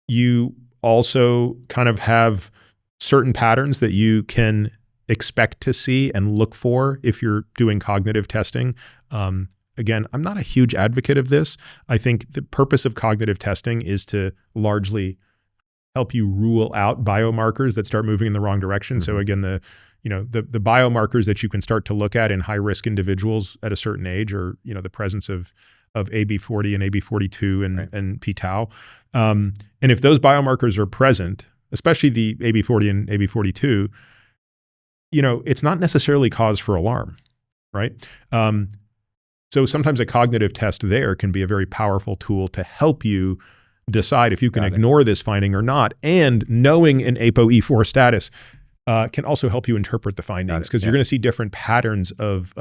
You also kind of have certain patterns that you can expect to see and look for if you're doing cognitive testing. Again, I'm not a huge advocate of this. I think the purpose of cognitive testing is to largely help you rule out biomarkers that start moving in the wrong direction. Mm-hmm. So again, the biomarkers that you can start to look at in high-risk individuals at a certain age are, the presence of AB40 and AB42 and p-tau. And if those biomarkers are present, especially the AB40 and AB42, it's not necessarily cause for alarm, right? So sometimes a cognitive test there can be a very powerful tool to help you decide if you can ignore this finding or not. And knowing an APOE4 status can also help you interpret the findings, because you're going to see different patterns of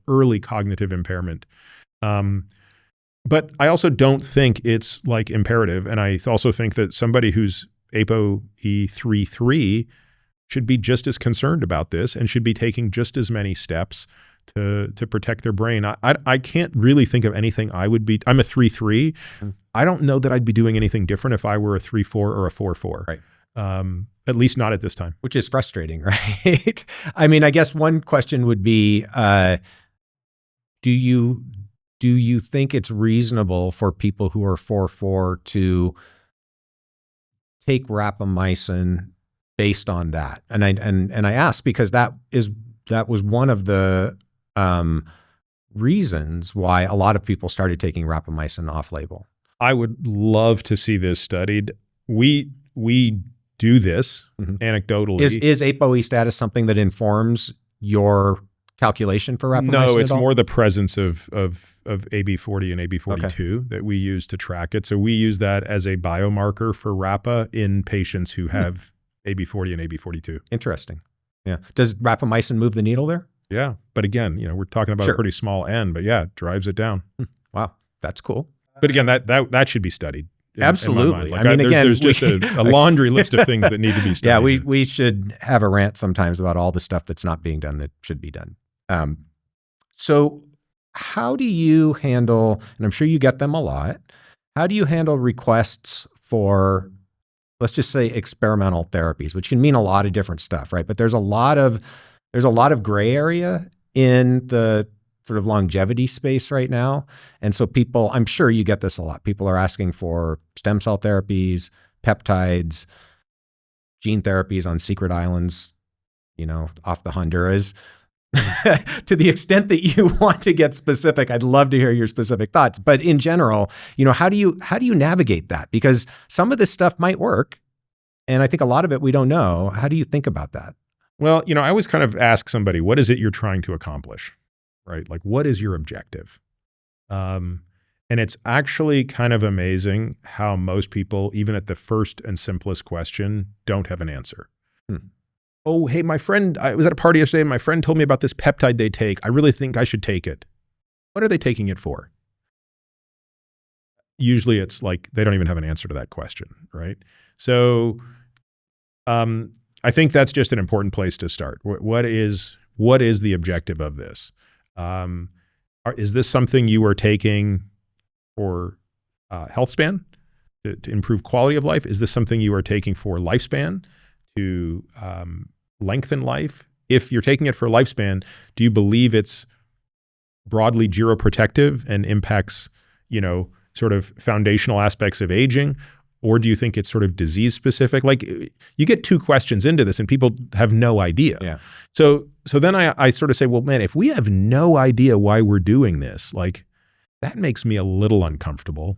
early cognitive impairment. But I also don't think it's like imperative. And I also think that somebody who's APOE3/3 should be just as concerned about this and should be taking just as many steps to protect their brain. I can't really think of anything I would be. I'm a 3/3. I don't know that I'd be doing anything different if I were a 3/4 or a 4/4. Right. At least not at this time. Which is frustrating, right? I mean, I guess one question would be, do you think it's reasonable for people who are 4/4 to take rapamycin based on that? And I ask because that was one of the reasons why a lot of people started taking rapamycin off-label. I would love to see this studied. We do this anecdotally. Is APOE status something that informs your calculation for rapamycin? No, it's more the presence of AB40 and AB42 that we use to track it. So we use that as a biomarker for RAPA in patients who have AB40 and AB42. Interesting. Yeah. Does rapamycin move the needle there? Yeah. But again, we're talking about a pretty small N, but yeah, it drives it down. Wow. That's cool. But again, that should be studied. Absolutely. I mean, again, there's just a laundry list of things that need to be studied. Yeah, we should have a rant sometimes about all the stuff that's not being done that should be done. So how do you handle, and I'm sure you get them a lot, how do you handle requests for, let's just say, experimental therapies, which can mean a lot of different stuff, right? But there's a lot of gray area in the sort of longevity space right now. And so people, I'm sure you get this a lot. People are asking for stem cell therapies, peptides, gene therapies on secret islands, off the Honduras. To the extent that you want to get specific, I'd love to hear your specific thoughts. But in general, how do you navigate that? Because some of this stuff might work, and I think a lot of it we don't know. How do you think about that? Well, I always kind of ask somebody, what is it you're trying to accomplish? Right? Like, what is your objective? And it's actually kind of amazing how most people, even at the first and simplest question, don't have an answer. Oh, hey, my friend, I was at a party yesterday and my friend told me about this peptide they take. I really think I should take it. What are they taking it for? Usually it's like they don't even have an answer to that question, right? So I think that's just an important place to start. What is the objective of this? Is this something you are taking for Healthspan to improve quality of life? Is this something you are taking for lifespan to lengthen life? If you're taking it for lifespan, do you believe it's broadly geroprotective and impacts, sort of foundational aspects of aging? Or do you think it's sort of disease specific? Like, you get two questions into this and people have no idea. Yeah. So then I sort of say, well, man, if we have no idea why we're doing this, like, that makes me a little uncomfortable.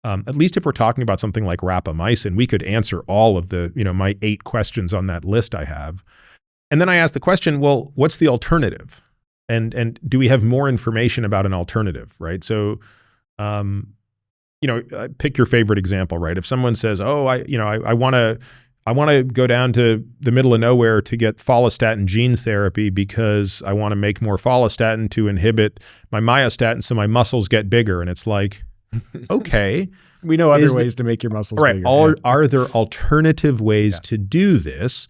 At least if we're talking about something like rapamycin, we could answer all of the, my 8 questions on that list I have. And then I ask the question, well, what's the alternative? And do we have more information about an alternative, right? So, pick your favorite example, right? If someone says, oh, I want to go down to the middle of nowhere to get follistatin gene therapy because I want to make more follistatin to inhibit my myostatin so my muscles get bigger. And it's like, okay. We know other ways to make your muscles bigger. Are there alternative ways to do this?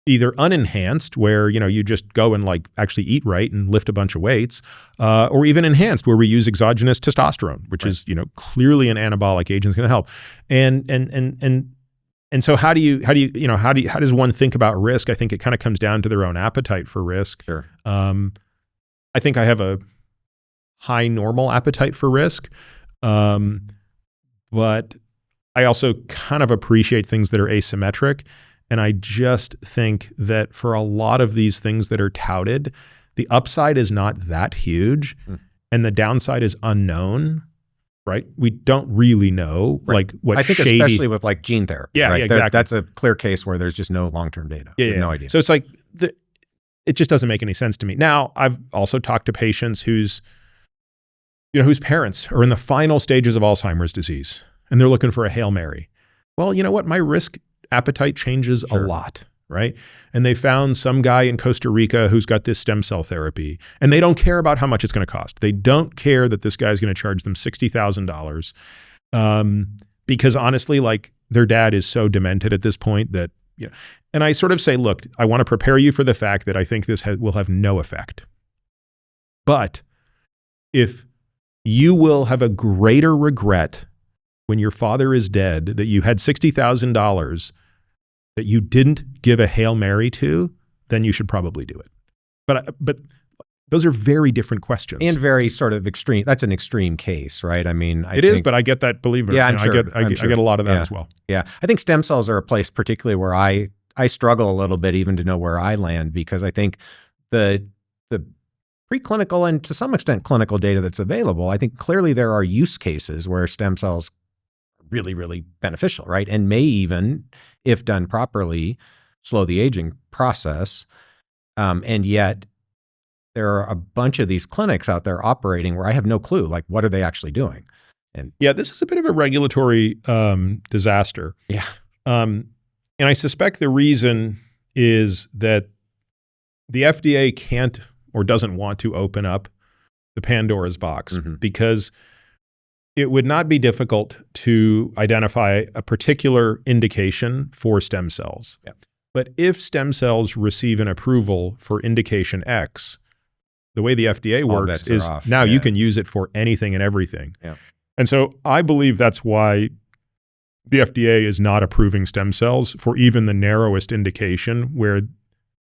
Either unenhanced, where you just go and like actually eat right and lift a bunch of weights, or even enhanced, where we use exogenous testosterone, which is clearly an anabolic agent is going to help. And so how does one think about risk? I think it kind of comes down to their own appetite for risk. Sure. I think I have a high normal appetite for risk, but I also kind of appreciate things that are asymmetric. And I just think that for a lot of these things that are touted, the upside is not that huge and the downside is unknown. right? We don't really know like what I think shady, especially with like gene therapy. Yeah, right? yeah, exactly. That's a clear case where there's just no long-term data. Yeah, No idea. So it's like it just doesn't make any sense to me. Now, I've also talked to patients whose parents are in the final stages of Alzheimer's disease and they're looking for a Hail Mary. Well, you know what? My risk appetite changes a lot, right? And they found some guy in Costa Rica who's got this stem cell therapy and they don't care about how much it's going to cost. They don't care that this guy's going to charge them $60,000 because honestly, like their dad is so demented at this point that, and I sort of say, look, I want to prepare you for the fact that I think this will have no effect. But if you will have a greater regret when your father is dead that you had $60,000 that you didn't give a Hail Mary to, then you should probably do it. But those are very different questions. And very sort of extreme. That's an extreme case, right? I mean, it is, but I get that, believe it. Yeah, I'm sure. I get a lot of that as well. Yeah. I think stem cells are a place particularly where I struggle a little bit even to know where I land, because I think the preclinical and to some extent clinical data that's available, I think clearly there are use cases where stem cells are really, really beneficial, right? And may even, if done properly, slow the aging process. And yet there are a bunch of these clinics out there operating where I have no clue, like what are they actually doing? And yeah, this is a bit of a regulatory disaster. Yeah. And I suspect the reason is that the FDA can't or doesn't want to open up the Pandora's box because it would not be difficult to identify a particular indication for stem cells. Yeah. But if stem cells receive an approval for indication X, the way the FDA works is now you can use it for anything and everything. Yeah. And so I believe that's why the FDA is not approving stem cells for even the narrowest indication where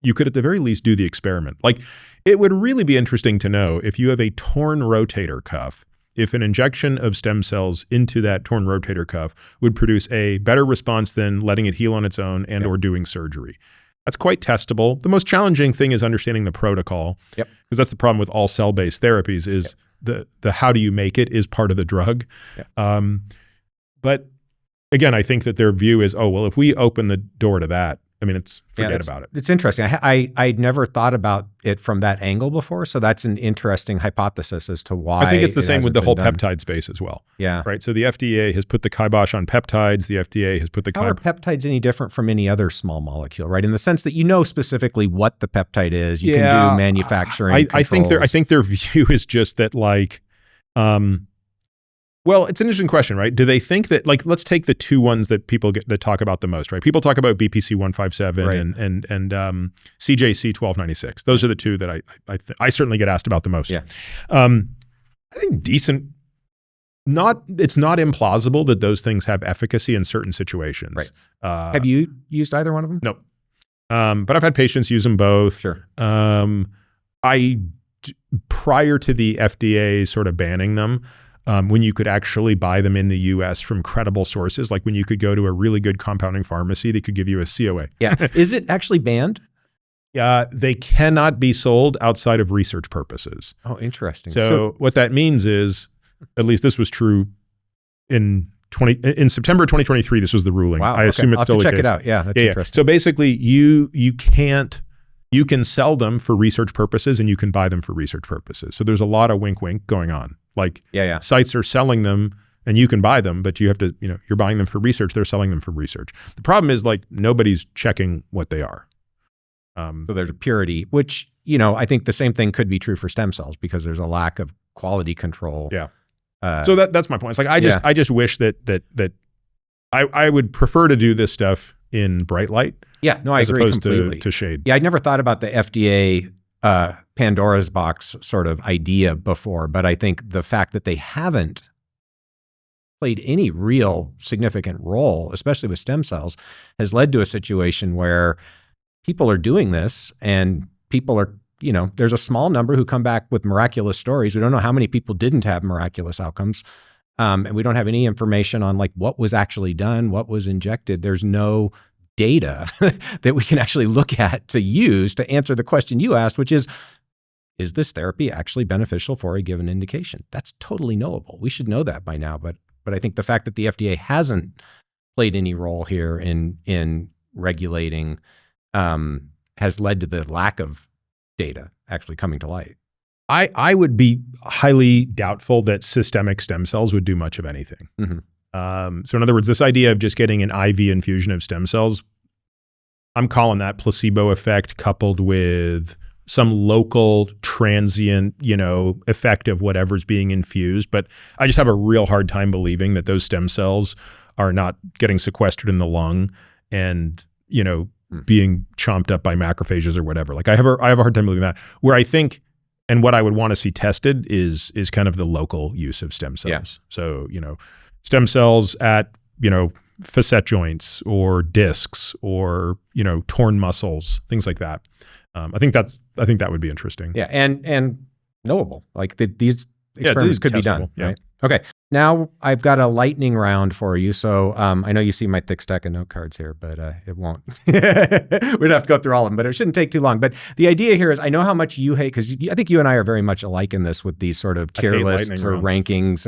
you could at the very least do the experiment. Like it would really be interesting to know if you have a torn rotator cuff, if an injection of stem cells into that torn rotator cuff would produce a better response than letting it heal on its own and or doing surgery. That's quite testable. The most challenging thing is understanding the protocol, because that's the problem with all cell-based therapies is the how do you make it is part of the drug. But again, I think that their view is, oh, well, if we open the door to that, I mean, forget about it. It's interesting. I'd never thought about it from that angle before. So that's an interesting hypothesis as to why. I think it's the same with the whole peptide space as well. Yeah. Right. So the FDA has put the kibosh on peptides. The FDA has put the How are peptides any different from any other small molecule, right? In the sense that you know specifically what the peptide is. You can do manufacturing I think their view is just that like, well, it's an interesting question, right? Do they think that, like, let's take the two ones that people that talk about the most, right? People talk about BPC 157 and CJC 1296. Those are the two that I certainly get asked about the most. Yeah. I think decent. It's not implausible that those things have efficacy in certain situations. Right. Have you used either one of them? No. But I've had patients use them both. Sure. Prior to the FDA sort of banning them, when you could actually buy them in the US from credible sources, like when you could go to a really good compounding pharmacy, they could give you a COA. Yeah. Is it actually banned? They cannot be sold outside of research purposes. Oh, interesting. So what that means is, at least this was true in September 2023, this was the ruling. Wow. I assume it's still the case. Check it out. Yeah, that's interesting. So basically you can sell them for research purposes and you can buy them for research purposes. So there's a lot of wink wink going on. Like sites are selling them and you can buy them, but you have to, you're buying them for research. They're selling them for research. The problem is like nobody's checking what they are. So there's a purity, which, I think the same thing could be true for stem cells because there's a lack of quality control. Yeah. So that's my point. It's like, I just wish that I would prefer to do this stuff in bright light. Yeah, no, I agree completely. To shade. Yeah, I'd never thought about the FDA Pandora's box sort of idea before, but I think the fact that they haven't played any real significant role, especially with stem cells, has led to a situation where people are doing this and people are, there's a small number who come back with miraculous stories. We don't know how many people didn't have miraculous outcomes. And we don't have any information on like what was actually done, what was injected. There's no data that we can actually look at to use to answer the question you asked, which is, is this therapy actually beneficial for a given indication? That's totally knowable. We should know that by now. But I think the fact that the FDA hasn't played any role here in regulating has led to the lack of data actually coming to light. I would be highly doubtful that systemic stem cells would do much of anything. So in other words, this idea of just getting an IV infusion of stem cells, I'm calling that placebo effect coupled with some local transient, effect of whatever's being infused. But I just have a real hard time believing that those stem cells are not getting sequestered in the lung and, being chomped up by macrophages or whatever. Like I have a hard time believing that. Where I think, and what I would want to see tested is kind of the local use of stem cells. Yeah. So, stem cells at, facet joints or discs or, torn muscles, things like that. I think that would be interesting. Yeah, and knowable. Like these experiments could be done, right? Okay. Now I've got a lightning round for you. So I know you see my thick stack of note cards here, but it won't. We'd have to go through all of them, but it shouldn't take too long. But the idea here is I know how much you hate, because I think you and I are very much alike in this with these sort of tier lists or rankings.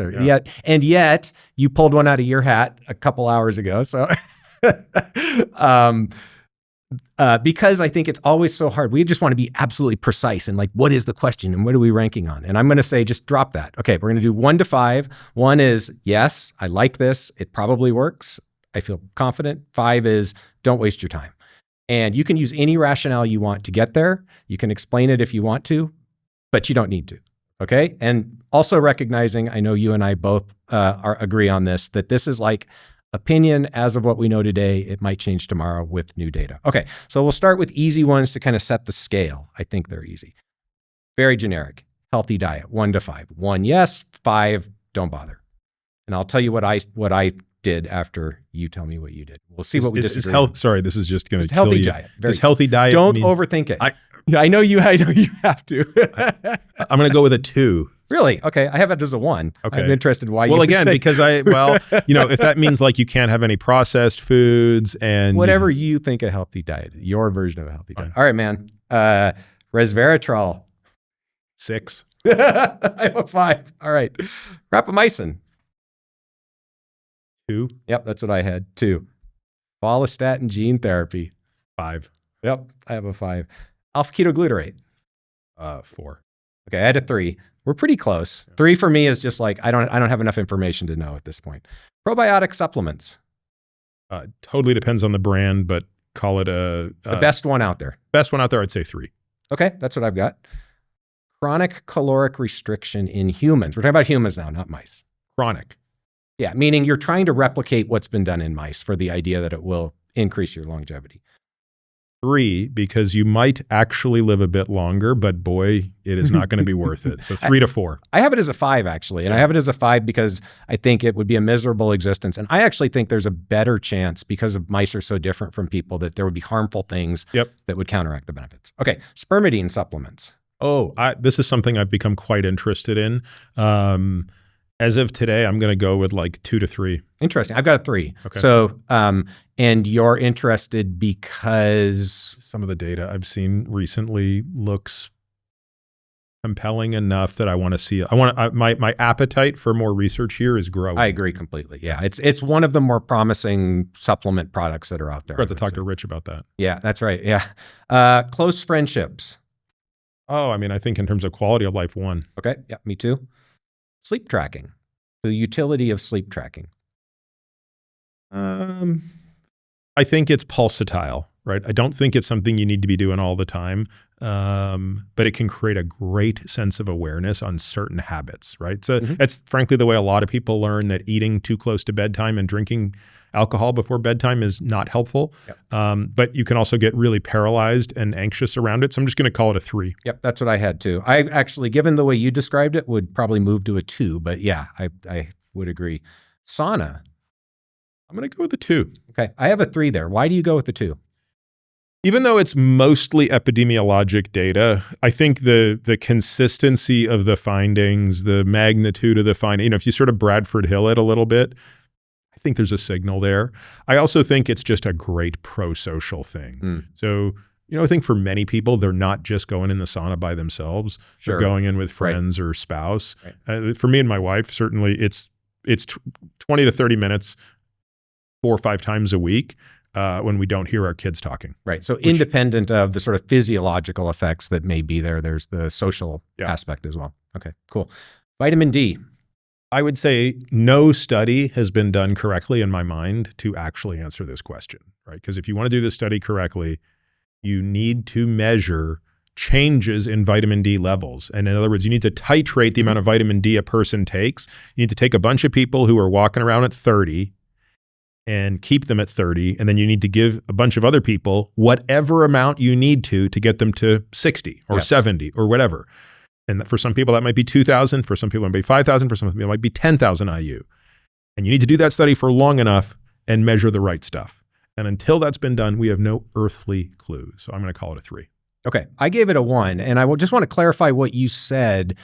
Yet you pulled one out of your hat a couple hours ago. So because I think it's always so hard. We just want to be absolutely precise and like, what is the question and what are we ranking on? And I'm going to say, just drop that. Okay, we're going to do 1 to 5. 1 is, yes, I like this. It probably works. I feel confident. 5 is, don't waste your time. And you can use any rationale you want to get there. You can explain it if you want to, but you don't need to. Okay. And also recognizing, I know you and I both agree on this, that this is like opinion as of what we know today. It might change tomorrow with new data. Okay, so we'll start with easy ones to kind of set the scale. I think they're easy. Very generic. Healthy diet, 1 to 5. 1, yes. 5, don't bother. And I'll tell you what I did after you tell me what you did. We'll see what we disagree on. Sorry, this is just going to kill healthy you. Diet. This healthy diet. Don't overthink it. I know you have to. I'm going to go with a 2. Really? Okay. I have it as a 1. Okay. I'm interested why you would say. Because if that means like you can't have any processed foods and whatever you think a healthy diet, your version of a healthy diet. All right, man. Resveratrol. 6. I have a 5. All right. Rapamycin. 2. Yep, that's what I had. 2. Follistatin gene therapy. 5. Yep, I have a 5. Alpha ketoglutarate. 4. Okay, I had a 3. We're pretty close. 3 for me is just like, I don't have enough information to know at this point. Probiotic supplements. Totally depends on the brand, but call it the best one out there. Best one out there, I'd say 3. Okay, that's what I've got. Chronic caloric restriction in humans. We're talking about humans now, not mice. Chronic. Yeah, meaning you're trying to replicate what's been done in mice for the idea that it will increase your longevity. 3, because you might actually live a bit longer, but boy, it is not going to be worth it. So 3 to 4. I have it as a 5 actually. And I have it as a 5 because I think it would be a miserable existence. And I actually think there's a better chance, because of mice are so different from people, that there would be harmful things that would counteract the benefits. Okay, spermidine supplements. Oh, this is something I've become quite interested in. As of today, I'm going to go with like 2 to 3. Interesting. I've got a 3. Okay. So, and you're interested because some of the data I've seen recently looks compelling enough that I want to see it. My appetite for more research here is growing. I agree completely. Yeah, it's one of the more promising supplement products that are out there. We're going to talk to Rich about that. Yeah, that's right. Yeah. Close friendships. Oh, I mean, I think in terms of quality of life, 1. Okay. Yeah, me too. Sleep tracking. The utility of sleep tracking. I think it's pulsatile, right? I don't think it's something you need to be doing all the time, but it can create a great sense of awareness on certain habits, right? So it's frankly the way a lot of people learn that eating too close to bedtime and drinking alcohol before bedtime is not helpful. Yep. But you can also get really paralyzed and anxious around it. So I'm just going to call it a 3. Yep, that's what I had too. I actually, given the way you described it, would probably move to a 2. But yeah, I would agree. Sauna. I'm going to go with a 2. Okay, I have a 3 there. Why do you go with the 2? Even though it's mostly epidemiologic data, I think the consistency of the findings, the magnitude of the finding, if you sort of Bradford Hill it a little bit, I think there's a signal there. I also think it's just a great pro-social thing. So I think for many people, they're not just going in the sauna by themselves. Sure. They're going in with friends or spouse. For me and my wife, certainly it's 20 to 30 minutes 4 or 5 times a week when we don't hear our kids talking. Right. So independent of the sort of physiological effects that may be there, there's the social aspect as well. Okay, cool. Vitamin D. I would say no study has been done correctly in my mind to actually answer this question, right? Because if you want to do this study correctly, you need to measure changes in vitamin D levels. And in other words, you need to titrate the amount of vitamin D a person takes. You need to take a bunch of people who are walking around at 30 and keep them at 30. And then you need to give a bunch of other people whatever amount you need to get them to 60 or 70 or whatever. And for some people, that might be 2,000. For some people, it might be 5,000. For some people, it might be 10,000 IU. And you need to do that study for long enough and measure the right stuff. And until that's been done, we have no earthly clue. So I'm going to call it a 3. Okay. I gave it a 1. And I will just want to clarify what you said,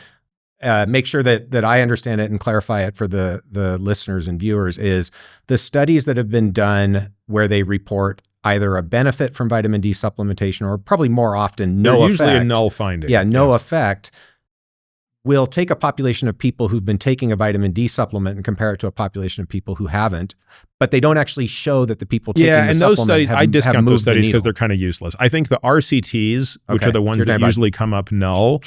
make sure that I understand it and clarify it for the listeners and viewers, is the studies that have been done where they report either a benefit from vitamin D supplementation or probably more often no effect. Usually a null finding. Yeah, no effect. We'll take a population of people who've been taking a vitamin D supplement and compare it to a population of people who haven't, but they don't actually show that the people taking the supplement those studies, I discount those studies because the they're kind of useless. I think the RCTs, which are the ones that usually come up null,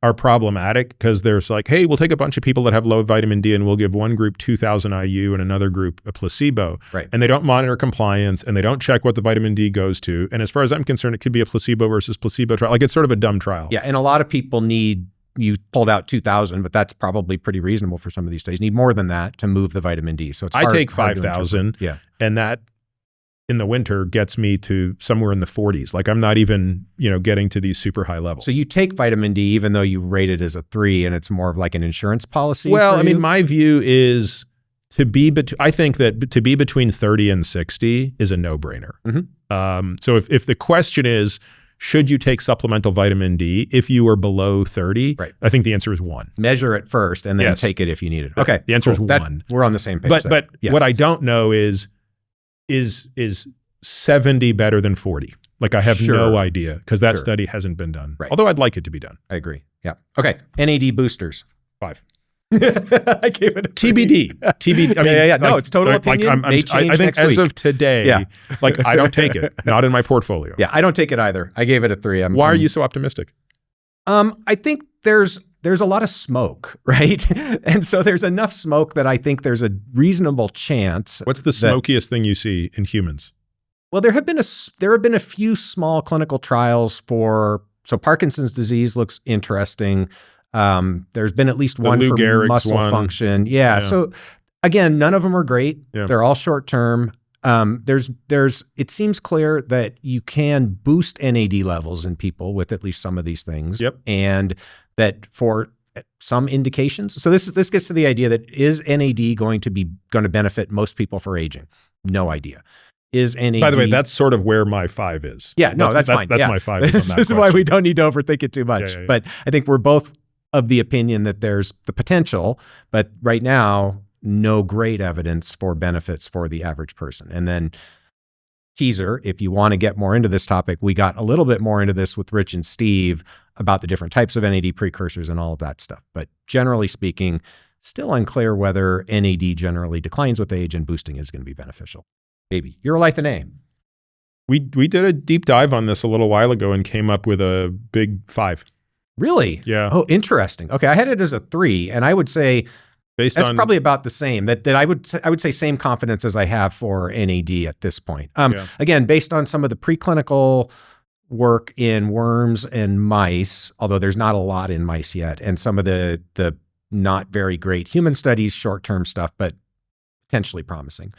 are problematic because there's like, hey, we'll take a bunch of people that have low vitamin D and we'll give one group 2,000 IU and another group a placebo. Right. And they don't monitor compliance and they don't check what the vitamin D goes to. And as far as I'm concerned, it could be a placebo versus placebo trial. Like it's sort of a dumb trial. Yeah, and a lot of people need, you pulled out 2,000, but that's probably pretty reasonable for some of these studies. Need more than that to move the vitamin D. So it's hard, I take 5,000, and that in the winter gets me to somewhere in the 40s. Like I'm not even, getting to these super high levels. So you take vitamin D even though you rate it as a 3, and it's more of like an insurance policy. Well, I mean, my view is I think that to be between 30 and 60 is a no-brainer. So if the question is, should you take supplemental vitamin D if you are below 30? Right. I think the answer is 1. Measure it first and then take it if you need it. Okay. The answer is 1. We're on the same page. But what I don't know is 70 better than 40? Like I have no idea because that study hasn't been done. Right. Although I'd like it to be done. I agree. Yeah. Okay. NAD boosters. 5. I gave it a TBD. TBD. I mean, no, it's total opinion. May change I think next as week. of today, I don't take it. Not in my portfolio. Yeah, I don't take it either. I gave it a 3. Why are you so optimistic? I think there's a lot of smoke, right? And so there's enough smoke that I think there's a reasonable chance. What's the smokiest thing you see in humans? Well, there have been a few small clinical trials so Parkinson's disease looks interesting. There's been at least one for muscle function. Yeah. So again, none of them are great. Yeah. They're all short term. It seems clear that you can boost NAD levels in people with at least some of these things. Yep. And that for some indications. So this gets to the idea that is NAD going to benefit most people for aging? No idea. Is NAD. By the way, that's sort of where my 5 is. Yeah, no, that's fine. That's my 5 is on that This is why we don't need to overthink it too much. Yeah. But I think we're both of the opinion that there's the potential, but right now, no great evidence for benefits for the average person. And then teaser, if you want to get more into this topic, we got a little bit more into this with Rich and Steve about the different types of NAD precursors and all of that stuff. But generally speaking, still unclear whether NAD generally declines with age and boosting is going to be beneficial. Maybe. Urolithin A. We did a deep dive on this a little while ago and came up with a big 5. Really? Yeah. Oh, interesting. Okay, I had it as a 3, and I would say that's probably about the same. That I would say same confidence as I have for NAD at this point. Again, based on some of the preclinical work in worms and mice, although there's not a lot in mice yet, and some of the not very great human studies, short-term stuff, but potentially promising.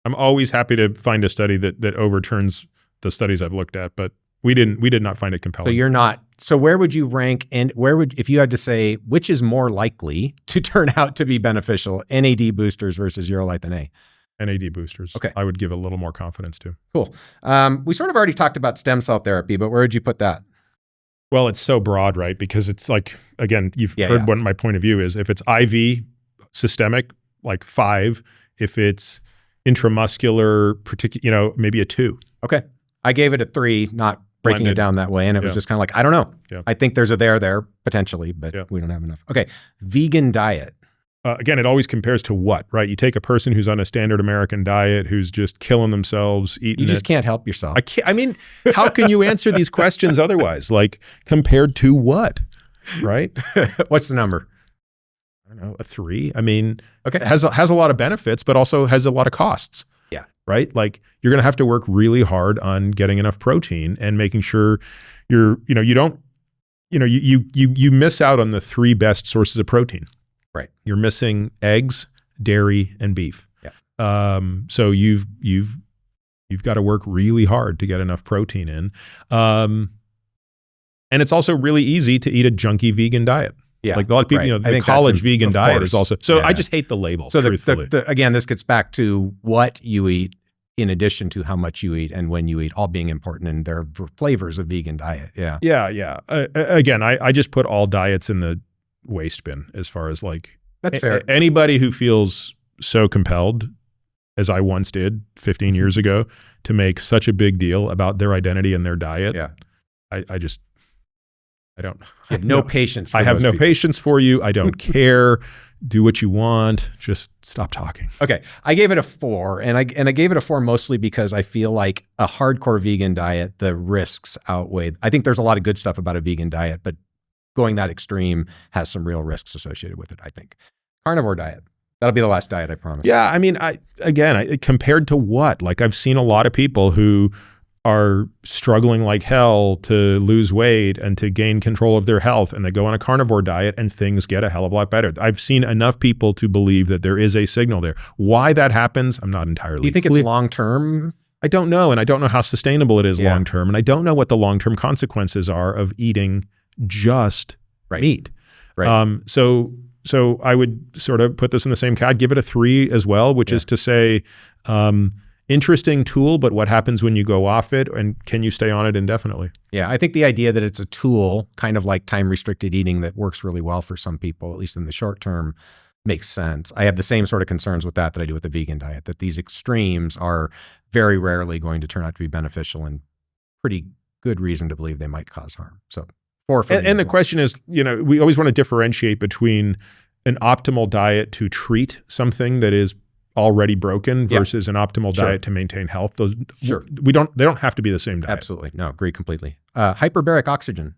I'm always happy to find a study that overturns the studies I've looked at, but we did not find it compelling. So where would you rank, and if you had to say which is more likely to turn out to be beneficial, NAD boosters versus urolithin A? NAD boosters. Okay. I would give a little more confidence to. Cool. We sort of already talked about stem cell therapy, but where would you put that? Well, it's so broad, right? Because it's like, again, you've heard what my point of view is. If it's IV, systemic, like 5. If it's intramuscular, maybe a 2. Okay. I gave it a 3, not breaking blended. it down that way. And it was Yeah. just kind of like, I don't know. Yeah. I think there's a there potentially, but Yeah. we don't have enough. Okay. Vegan diet. Again, it always compares to what, right? You take a person who's on a standard American diet, who's just killing themselves, eating You just can't help yourself. I mean, how can you answer these questions otherwise? Like, compared to what, right? What's the number? I don't know, a 3. I mean, Okay. it has a lot of benefits, but also has a lot of costs. Yeah. Right? Like, you're going to have to work really hard on getting enough protein and making sure you miss out on the 3 best sources of protein. Right. You're missing eggs, dairy, and beef. Yeah. So you've got to work really hard to get enough protein in. And it's also really easy to eat a junky vegan diet. Yeah. Like a lot of people, Right. I the think college that's vegan of diet course. is also, so Yeah. I just hate the label, So truthfully. again, this gets back to what you eat in addition to how much you eat and when you eat, all being important. And there are flavors of vegan diet. Yeah. Yeah. Again, I just put all diets in the waste bin as far as like, That's fair. Anybody who feels so compelled, as I once did 15 years ago, to make such a big deal about their identity and their diet. Yeah. I don't. I have no patience for I have those no people. patience for you. I don't care. Do what you want. Just stop talking. Okay. I gave it a 4 and I gave it a 4 mostly because I feel like a hardcore vegan diet, the risks outweigh. I think there's a lot of good stuff about a vegan diet, but going that extreme has some real risks associated with it, I think. Carnivore diet. That'll be the last diet, I promise. Yeah. I mean, compared to what? Like, I've seen a lot of people who are struggling like hell to lose weight and to gain control of their health, and they go on a carnivore diet and things get a hell of a lot better. I've seen enough people to believe that there is a signal there. Why that happens, I'm not entirely Do you think clear. it's long-term? I don't know, and I don't know how sustainable it is Yeah. long-term, and I don't know what the long-term consequences are of eating just meat. Right. So I would sort of put this in the same cat, give it a 3 as well, which is to say, interesting tool, but what happens when you go off it, and can you stay on it indefinitely? Yeah, I think the idea that it's a tool, kind of like time-restricted eating that works really well for some people, at least in the short term, makes sense. I have the same sort of concerns with that I do with the vegan diet, that these extremes are very rarely going to turn out to be beneficial and pretty good reason to believe they might cause harm. So 4 for me And the as well. question is, we always want to differentiate between an optimal diet to treat something that is already broken versus an optimal diet to maintain health. Those they don't have to be the same diet. Absolutely. No, agree completely. Hyperbaric oxygen.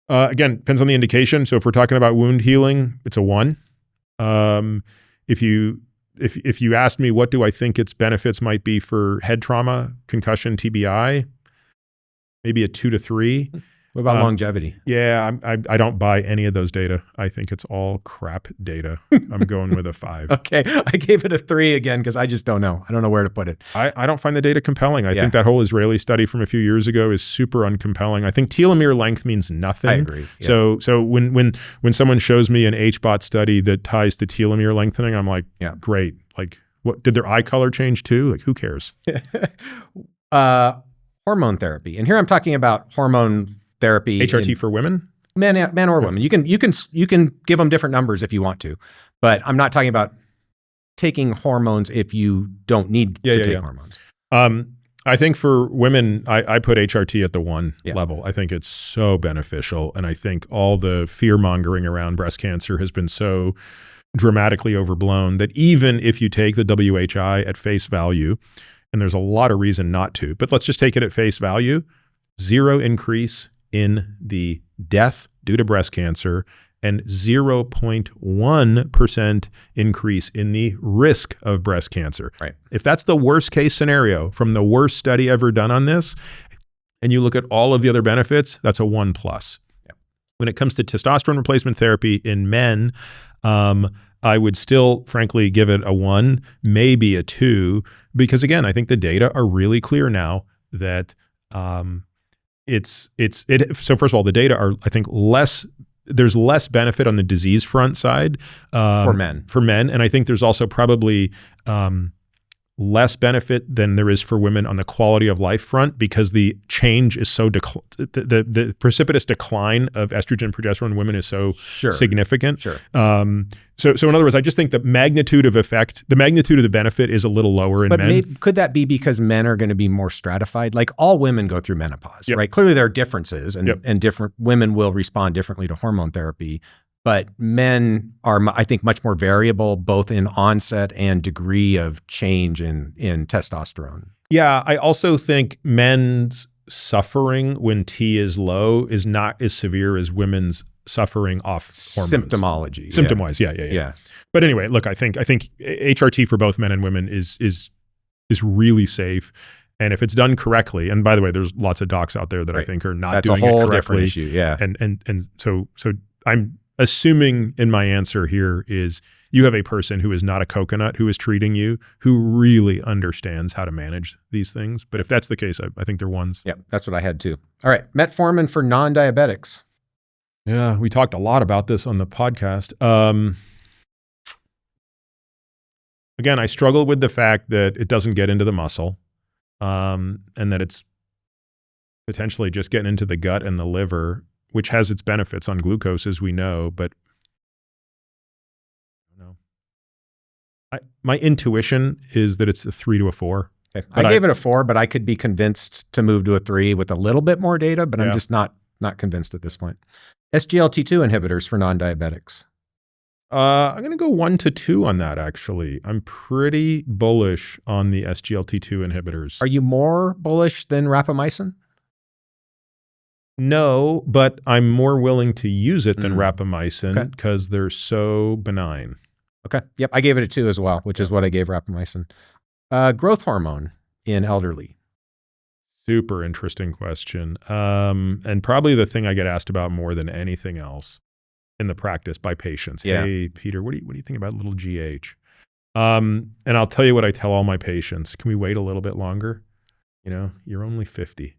Again, depends on the indication. So if we're talking about wound healing, it's a 1. If you asked me what do I think its benefits might be for head trauma, concussion, TBI, maybe a 2 to 3. What about longevity? Yeah, I don't buy any of those data. I think it's all crap data. I'm going with a 5. Okay, I gave it a 3 again because I just don't know. I don't know where to put it. I don't find the data compelling. I think that whole Israeli study from a few years ago is super uncompelling. I think telomere length means nothing. I agree. Yeah. So when someone shows me an HBOT study that ties to telomere lengthening, I'm like, great. Like, what did their eye color change too? Like, who cares? Hormone therapy, and here I'm talking about hormone therapy. HRT for women? Men or women. You can give them different numbers if you want to, but I'm not talking about taking hormones if you don't need to take hormones. I think for women, I put HRT at the 1 level. I think it's so beneficial, and I think all the fear mongering around breast cancer has been so dramatically overblown that even if you take the WHI at face value, and there's a lot of reason not to, but let's just take it at face value, 0 increase in the death due to breast cancer and 0.1% increase in the risk of breast cancer. Right. If that's the worst case scenario from the worst study ever done on this, and you look at all of the other benefits, that's a 1+. Yep. When it comes to testosterone replacement therapy in men, I would still, frankly, give it a 1, maybe a 2, because again, I think the data are really clear now that so first of all, the data are, I think, there's less benefit on the disease front side For men. and I think there's also probably less benefit than there is for women on the quality of life front because the change is so the precipitous decline of estrogen progesterone in women is so significant. Sure. So in other words, I just think the magnitude of the benefit is a little lower in men. Could that be because men are going to be more stratified? Like all women go through menopause, right? Clearly there are differences and different women will respond differently to hormone therapy. But men are, I think, much more variable, both in onset and degree of change in testosterone. Yeah, I also think men's suffering when T is low is not as severe as women's suffering off hormones. Symptomology. Symptom-wise, yeah. But anyway, look, I think HRT for both men and women is really safe. And if it's done correctly, and by the way, there's lots of docs out there that I think are not doing it correctly. That's a whole different issue, yeah. And so I'm assuming in my answer here is you have a person who is not a coconut who is treating you, who really understands how to manage these things. But if that's the case, I think they're ones. Yeah, that's what I had too. All right, metformin for non-diabetics. Yeah, we talked a lot about this on the podcast. Again, I struggle with the fact that it doesn't get into the muscle and that it's potentially just getting into the gut and the liver, which has its benefits on glucose, as we know, but my intuition is that it's a 3 to a 4. Okay. I gave it a 4, but I could be convinced to move to a 3 with a little bit more data, but I'm just not convinced at this point. SGLT2 inhibitors for non-diabetics. I'm going to go 1 to 2 on that, actually. I'm pretty bullish on the SGLT2 inhibitors. Are you more bullish than rapamycin? No, but I'm more willing to use it than rapamycin because they're so benign. Okay. Yep. I gave it a 2 as well, which is what I gave rapamycin. Growth hormone in elderly. Super interesting question. And probably the thing I get asked about more than anything else in the practice by patients. Yeah. Hey, Peter, what do you think about little GH? And I'll tell you what I tell all my patients. Can we wait a little bit longer? You know, you're only 50.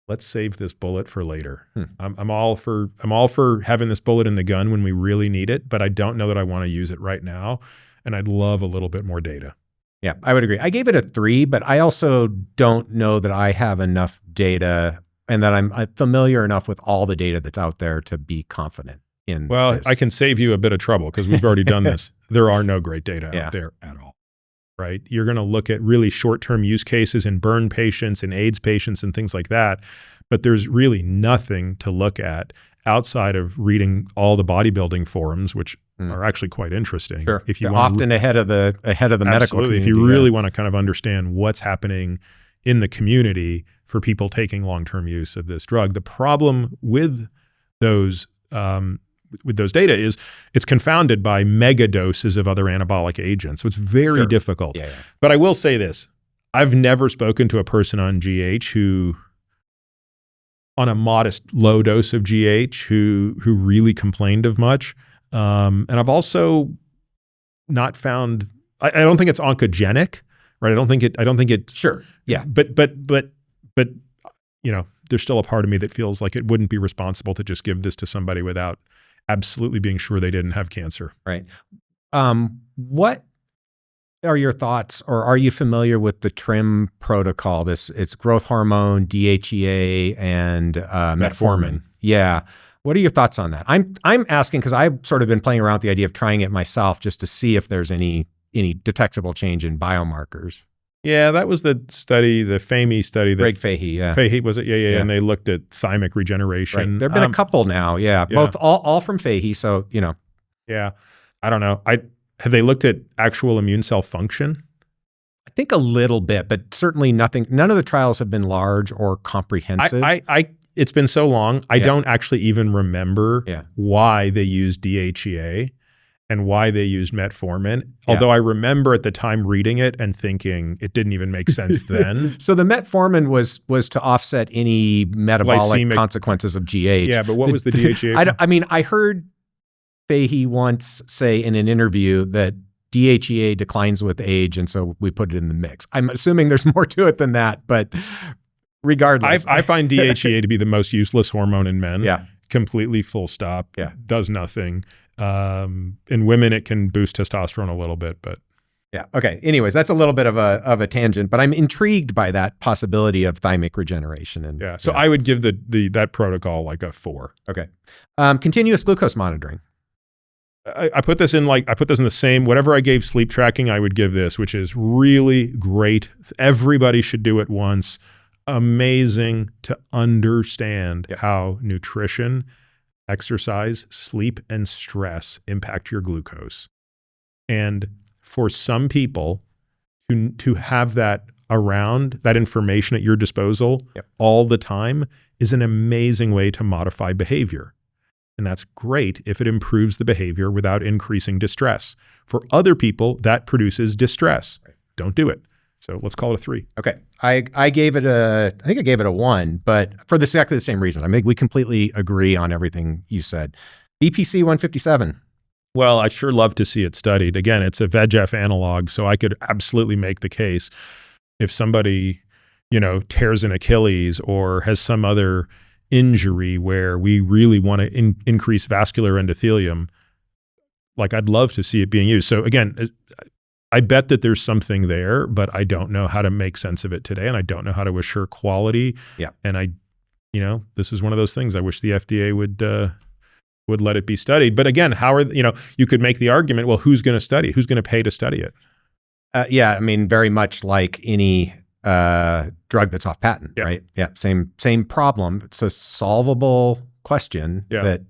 Let's save this bullet for later. I'm all for having this bullet in the gun when we really need it, but I don't know that I want to use it right now. And I'd love a little bit more data. Yeah, I would agree. I gave it a 3, but I also don't know that I have enough data and that I'm familiar enough with all the data that's out there to be confident in this. I can save you a bit of trouble because we've already done this. There are no great data out there at all. Right? You're going to look at really short-term use cases in burn patients and AIDS patients and things like that. But there's really nothing to look at outside of reading all the bodybuilding forums, which are actually quite interesting. Sure. If you often ahead of the medical community. If you really want to kind of understand what's happening in the community for people taking long-term use of this drug. The problem with those data is it's confounded by mega doses of other anabolic agents. So it's very difficult. Yeah. But I will say this. I've never spoken to a person on GH who, on a modest low dose of GH, who really complained of much. And I've also not found, I don't think it's oncogenic, right? I don't think it. Sure. Yeah. But you know, there's still a part of me that feels like it wouldn't be responsible to just give this to somebody without absolutely being sure they didn't have cancer. Right. What are your thoughts, or are you familiar with the TRIM protocol? It's growth hormone, DHEA, and metformin. Yeah. What are your thoughts on that? I'm asking because I've sort of been playing around with the idea of trying it myself just to see if there's any detectable change in biomarkers. Yeah, that was the study, the Fahey study. Greg Fahey, yeah. Fahey, was it? Yeah. And they looked at thymic regeneration. Right. There have been a couple now, both all from Fahey, so, you know. Yeah, I don't know. Have they looked at actual immune cell function? I think a little bit, but certainly nothing. None of the trials have been large or comprehensive. It's been so long, I don't actually even remember why they used DHEA and why they used metformin. Although I remember at the time reading it and thinking it didn't even make sense then. So the metformin was to offset any metabolic consequences of GH. Yeah, but what was the DHEA? I heard Fahey once say in an interview that DHEA declines with age, and so we put it in the mix. I'm assuming there's more to it than that, but regardless. I find DHEA to be the most useless hormone in men. Yeah. Completely full stop. Yeah. Does nothing. In women, it can boost testosterone a little bit, but. Yeah. Okay. Anyways, that's a little bit of a tangent, but I'm intrigued by that possibility of thymic regeneration. And Yeah. So I would give that protocol like a 4. Okay. Continuous glucose monitoring. I put this in the same, whatever I gave sleep tracking, I would give this, which is really great. Everybody should do it once. Amazing to understand how nutrition, exercise, sleep, and stress impact your glucose. And for some people to have that around, that information at your disposal all the time is an amazing way to modify behavior. And that's great if it improves the behavior without increasing distress. For other people, that produces distress. Right. Don't do it. So let's call it a 3. Okay. I think I gave it a 1, but for exactly the same reason. I think we completely agree on everything you said. BPC 157. Well, I sure love to see it studied. Again, it's a VEGF analog, so I could absolutely make the case if somebody, tears an Achilles or has some other injury where we really want to increase vascular endothelium, like I'd love to see it being used. So again, I bet that there's something there, but I don't know how to make sense of it today, and I don't know how to assure quality. Yeah. And this is one of those things I wish the FDA would let it be studied. But again, you could make the argument, well, who's going to study? Who's going to pay to study it? Yeah, I mean, very much like any drug that's off patent, right? Yeah, same problem. It's a solvable question that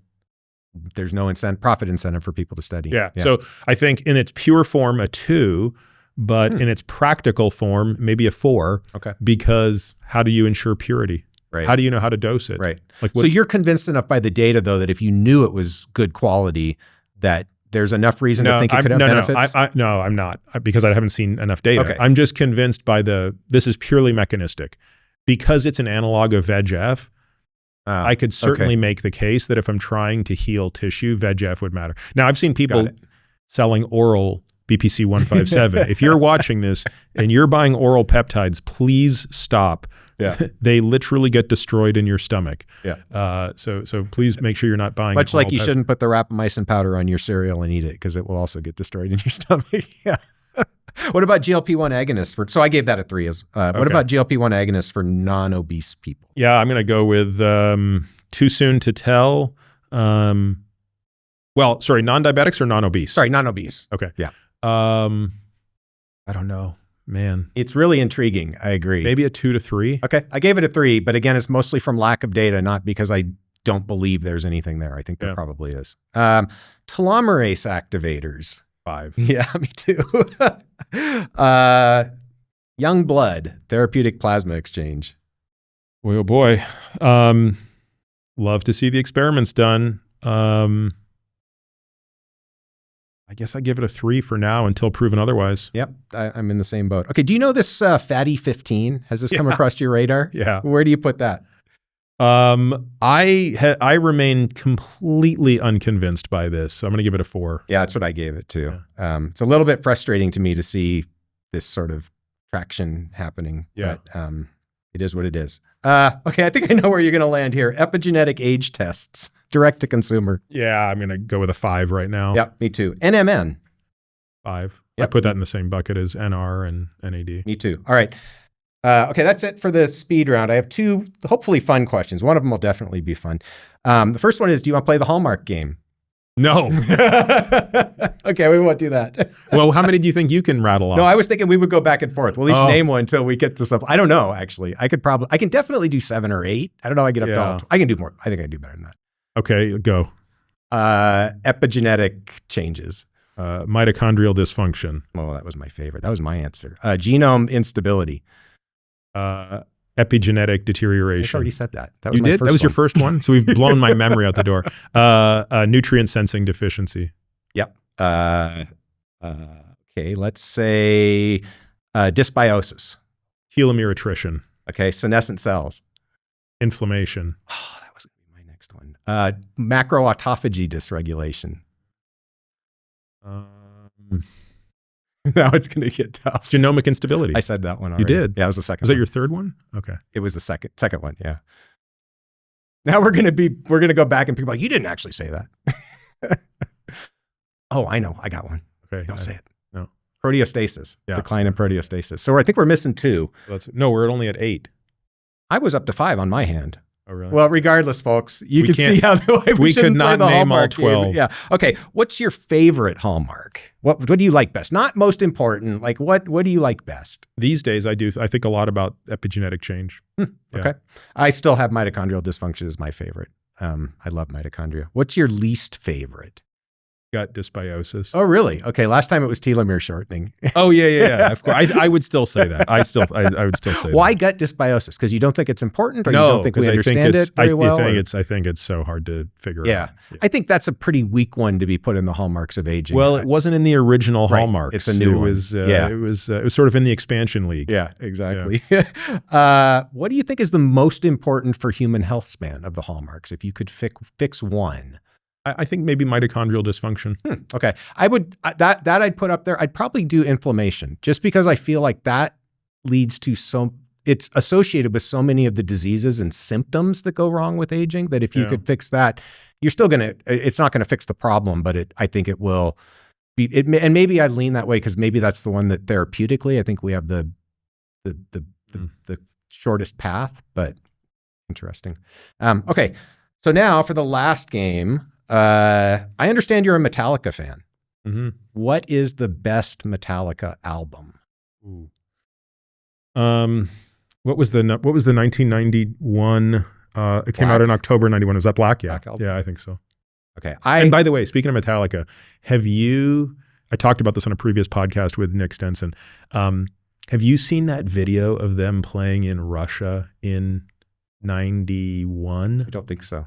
there's no profit incentive for people to study. Yeah. So I think in its pure form, a 2, but in its practical form, maybe a 4. Okay. Because how do you ensure purity? Right. How do you know how to dose it? Right. So you're convinced enough by the data, though, that if you knew it was good quality, that there's enough reason to think it could have benefits? No, I'm not, because I haven't seen enough data. Okay. I'm just convinced by this is purely mechanistic. Because it's an analog of VEGF, I could certainly make the case that if I'm trying to heal tissue, VEGF would matter. Now, I've seen people selling oral BPC 157. If you're watching this and you're buying oral peptides, please stop. Yeah. They literally get destroyed in your stomach. Yeah. So please make sure you're not buying. Much like you shouldn't put the rapamycin powder on your cereal and eat it, because it will also get destroyed in your stomach. Yeah. What about GLP-1 agonists so I gave that a 3 as what about GLP-1 agonists for non-obese people? Yeah, I'm going to go with too soon to tell. Non-diabetics or non-obese? Sorry, non-obese. Okay. Yeah. I don't know, man. It's really intriguing. I agree. Maybe a 2 to 3. Okay. I gave it a 3, but again, it's mostly from lack of data, not because I don't believe there's anything there. I think there probably is. Telomerase activators. 5. Yeah, me too. Young blood, therapeutic plasma exchange. Boy, oh boy. Love to see the experiments done. I guess I give it a 3 for now until proven otherwise. Yep, I'm in the same boat. Okay, do you know this Fatty 15? Has this come across your radar? Yeah. Where do you put that? I remain completely unconvinced by this, so I'm going to give it a 4. Yeah, that's what I gave it too. Yeah. It's a little bit frustrating to me to see this sort of traction happening. Yeah. But it is what it is. Okay, I think I know where you're going to land here. Epigenetic age tests, direct to consumer. Yeah, I'm going to go with a 5 right now. Yep, me too. NMN. 5. Yep. I put that in the same bucket as NR and NAD. Me too. All right. Okay, that's it for the speed round. I have 2 hopefully fun questions. One of them will definitely be fun. The first one is, do you want to play the Hallmark game? No. Okay, we won't do that. Well, how many do you think you can rattle off? No, I was thinking we would go back and forth. We'll each name one until we get to something. I don't know, actually. I can definitely do 7 or 8. I don't know. I get up to all. I can do more. I think I can do better than that. Okay, go. Epigenetic changes. Mitochondrial dysfunction. Oh, that was my favorite. That was my answer. Genome instability. Epigenetic deterioration. I already said that. That was you did? That was your first one? So we've blown my memory out the door. Nutrient sensing deficiency. Yep. Okay, let's say dysbiosis. Telomere attrition. Okay, senescent cells. Inflammation. Oh, that was going to be my next one. Macroautophagy dysregulation. Now it's going to get tough. Genomic instability. I said that one already. You did? Yeah, it was the second Was that one. your third one? Okay. It was the second one, yeah. Now we're going to go back and people are like, you didn't actually say that. Oh, I know. I got one. Okay. Don't say it. No. Proteostasis, Yeah. decline in proteostasis. So I think we're missing 2. No, we're only at 8. I was up to 5 on my hand. Oh, really? Well, regardless, folks, you We can see how we could not name all 12. Game. Yeah. Okay. What's your favorite Hallmark? What do you like best? Not most important. Like what do you like best? These days, I think a lot about epigenetic change. Yeah. Okay. I still have mitochondrial dysfunction as my favorite. I love mitochondria. What's your least favorite? Gut dysbiosis. Oh, really? Okay. Last time it was telomere shortening. Oh, yeah. Of course. I would still say that. I would still say that. Why gut dysbiosis? Because you don't think it's important, or No, you don't think we understand it very well? I think it's so hard to figure out. Yeah. I think that's a pretty weak one to be put in the hallmarks of aging. Well, it wasn't in the original Right. Hallmarks. It's a new one. It was sort of in the expansion league. Yeah, exactly. Yeah. What do you think is the most important for human health span of the hallmarks? If you could fix one. I think maybe mitochondrial dysfunction. Okay. I would, that I'd put up there. I'd probably do inflammation, just because I feel like that leads to it's associated with so many of the diseases and symptoms that go wrong with aging, that if you could fix that, you're still it's not going to fix the problem, but I think it will be, and maybe I'd lean that way because maybe that's the one that therapeutically, I think we have the shortest path, but interesting. Okay. So now for the last game, I understand you're a Metallica fan. Mm-hmm. What is the best Metallica album? Ooh. What was the 1991? It came out in October 91. Was that Black? Yeah. Black album? Yeah, I think so. Okay. And by the way, speaking of Metallica, I talked about this on a previous podcast with Nick Stenson. Have you seen that video of them playing in Russia in 91? I don't think so.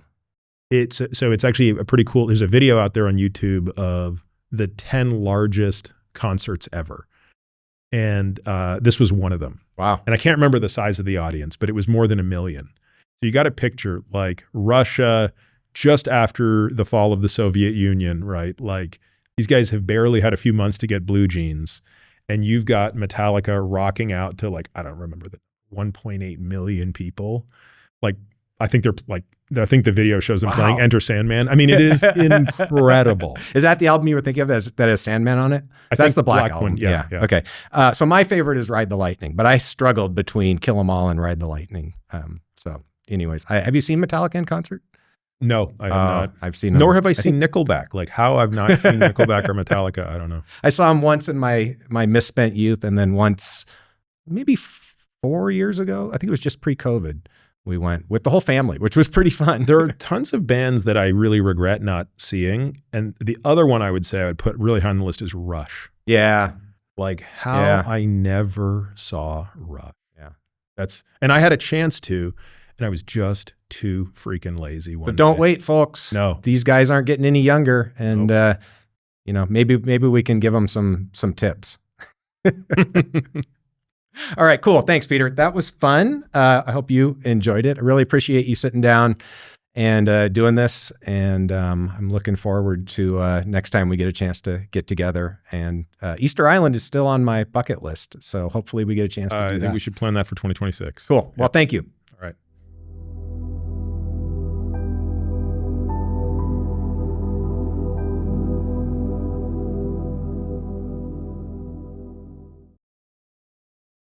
It's actually a pretty cool, there's a video out there on YouTube of the 10 largest concerts ever. And this was one of them. Wow. And I can't remember the size of the audience, but it was more than 1 million. So you got to picture like Russia just after the fall of the Soviet Union, right? Like these guys have barely had a few months to get blue jeans. And you've got Metallica rocking out to like, I don't remember, the 1.8 million people. Like, I think the video shows them playing Enter Sandman. I mean, it is incredible. Is that the album you were thinking of that has Sandman on it? That's the Black album. One. Yeah. Okay. So my favorite is Ride the Lightning, but I struggled between Kill 'Em All and Ride the Lightning. So anyways, have you seen Metallica in concert? No, I have not. I've seen Nor have I seen Nickelback. Like how I've not seen Nickelback or Metallica, I don't know. I saw them once in my misspent youth, and then once maybe 4 years ago. I think it was just pre-COVID. We went with the whole family, which was pretty fun. There are tons of bands that I really regret not seeing. And the other one I would say I would put really high on the list is Rush. Yeah. Like how I never saw Rush. Yeah. And I had a chance to, and I was just too freaking lazy one But don't day. wait, folks. No. These guys aren't getting any younger. And, maybe we can give them some tips. All right, cool. Thanks, Peter. That was fun. I hope you enjoyed it. I really appreciate you sitting down and doing this. And I'm looking forward to next time we get a chance to get together. And Easter Island is still on my bucket list. So hopefully we get a chance to do that. I think we should plan that for 2026. Cool. Well, thank you.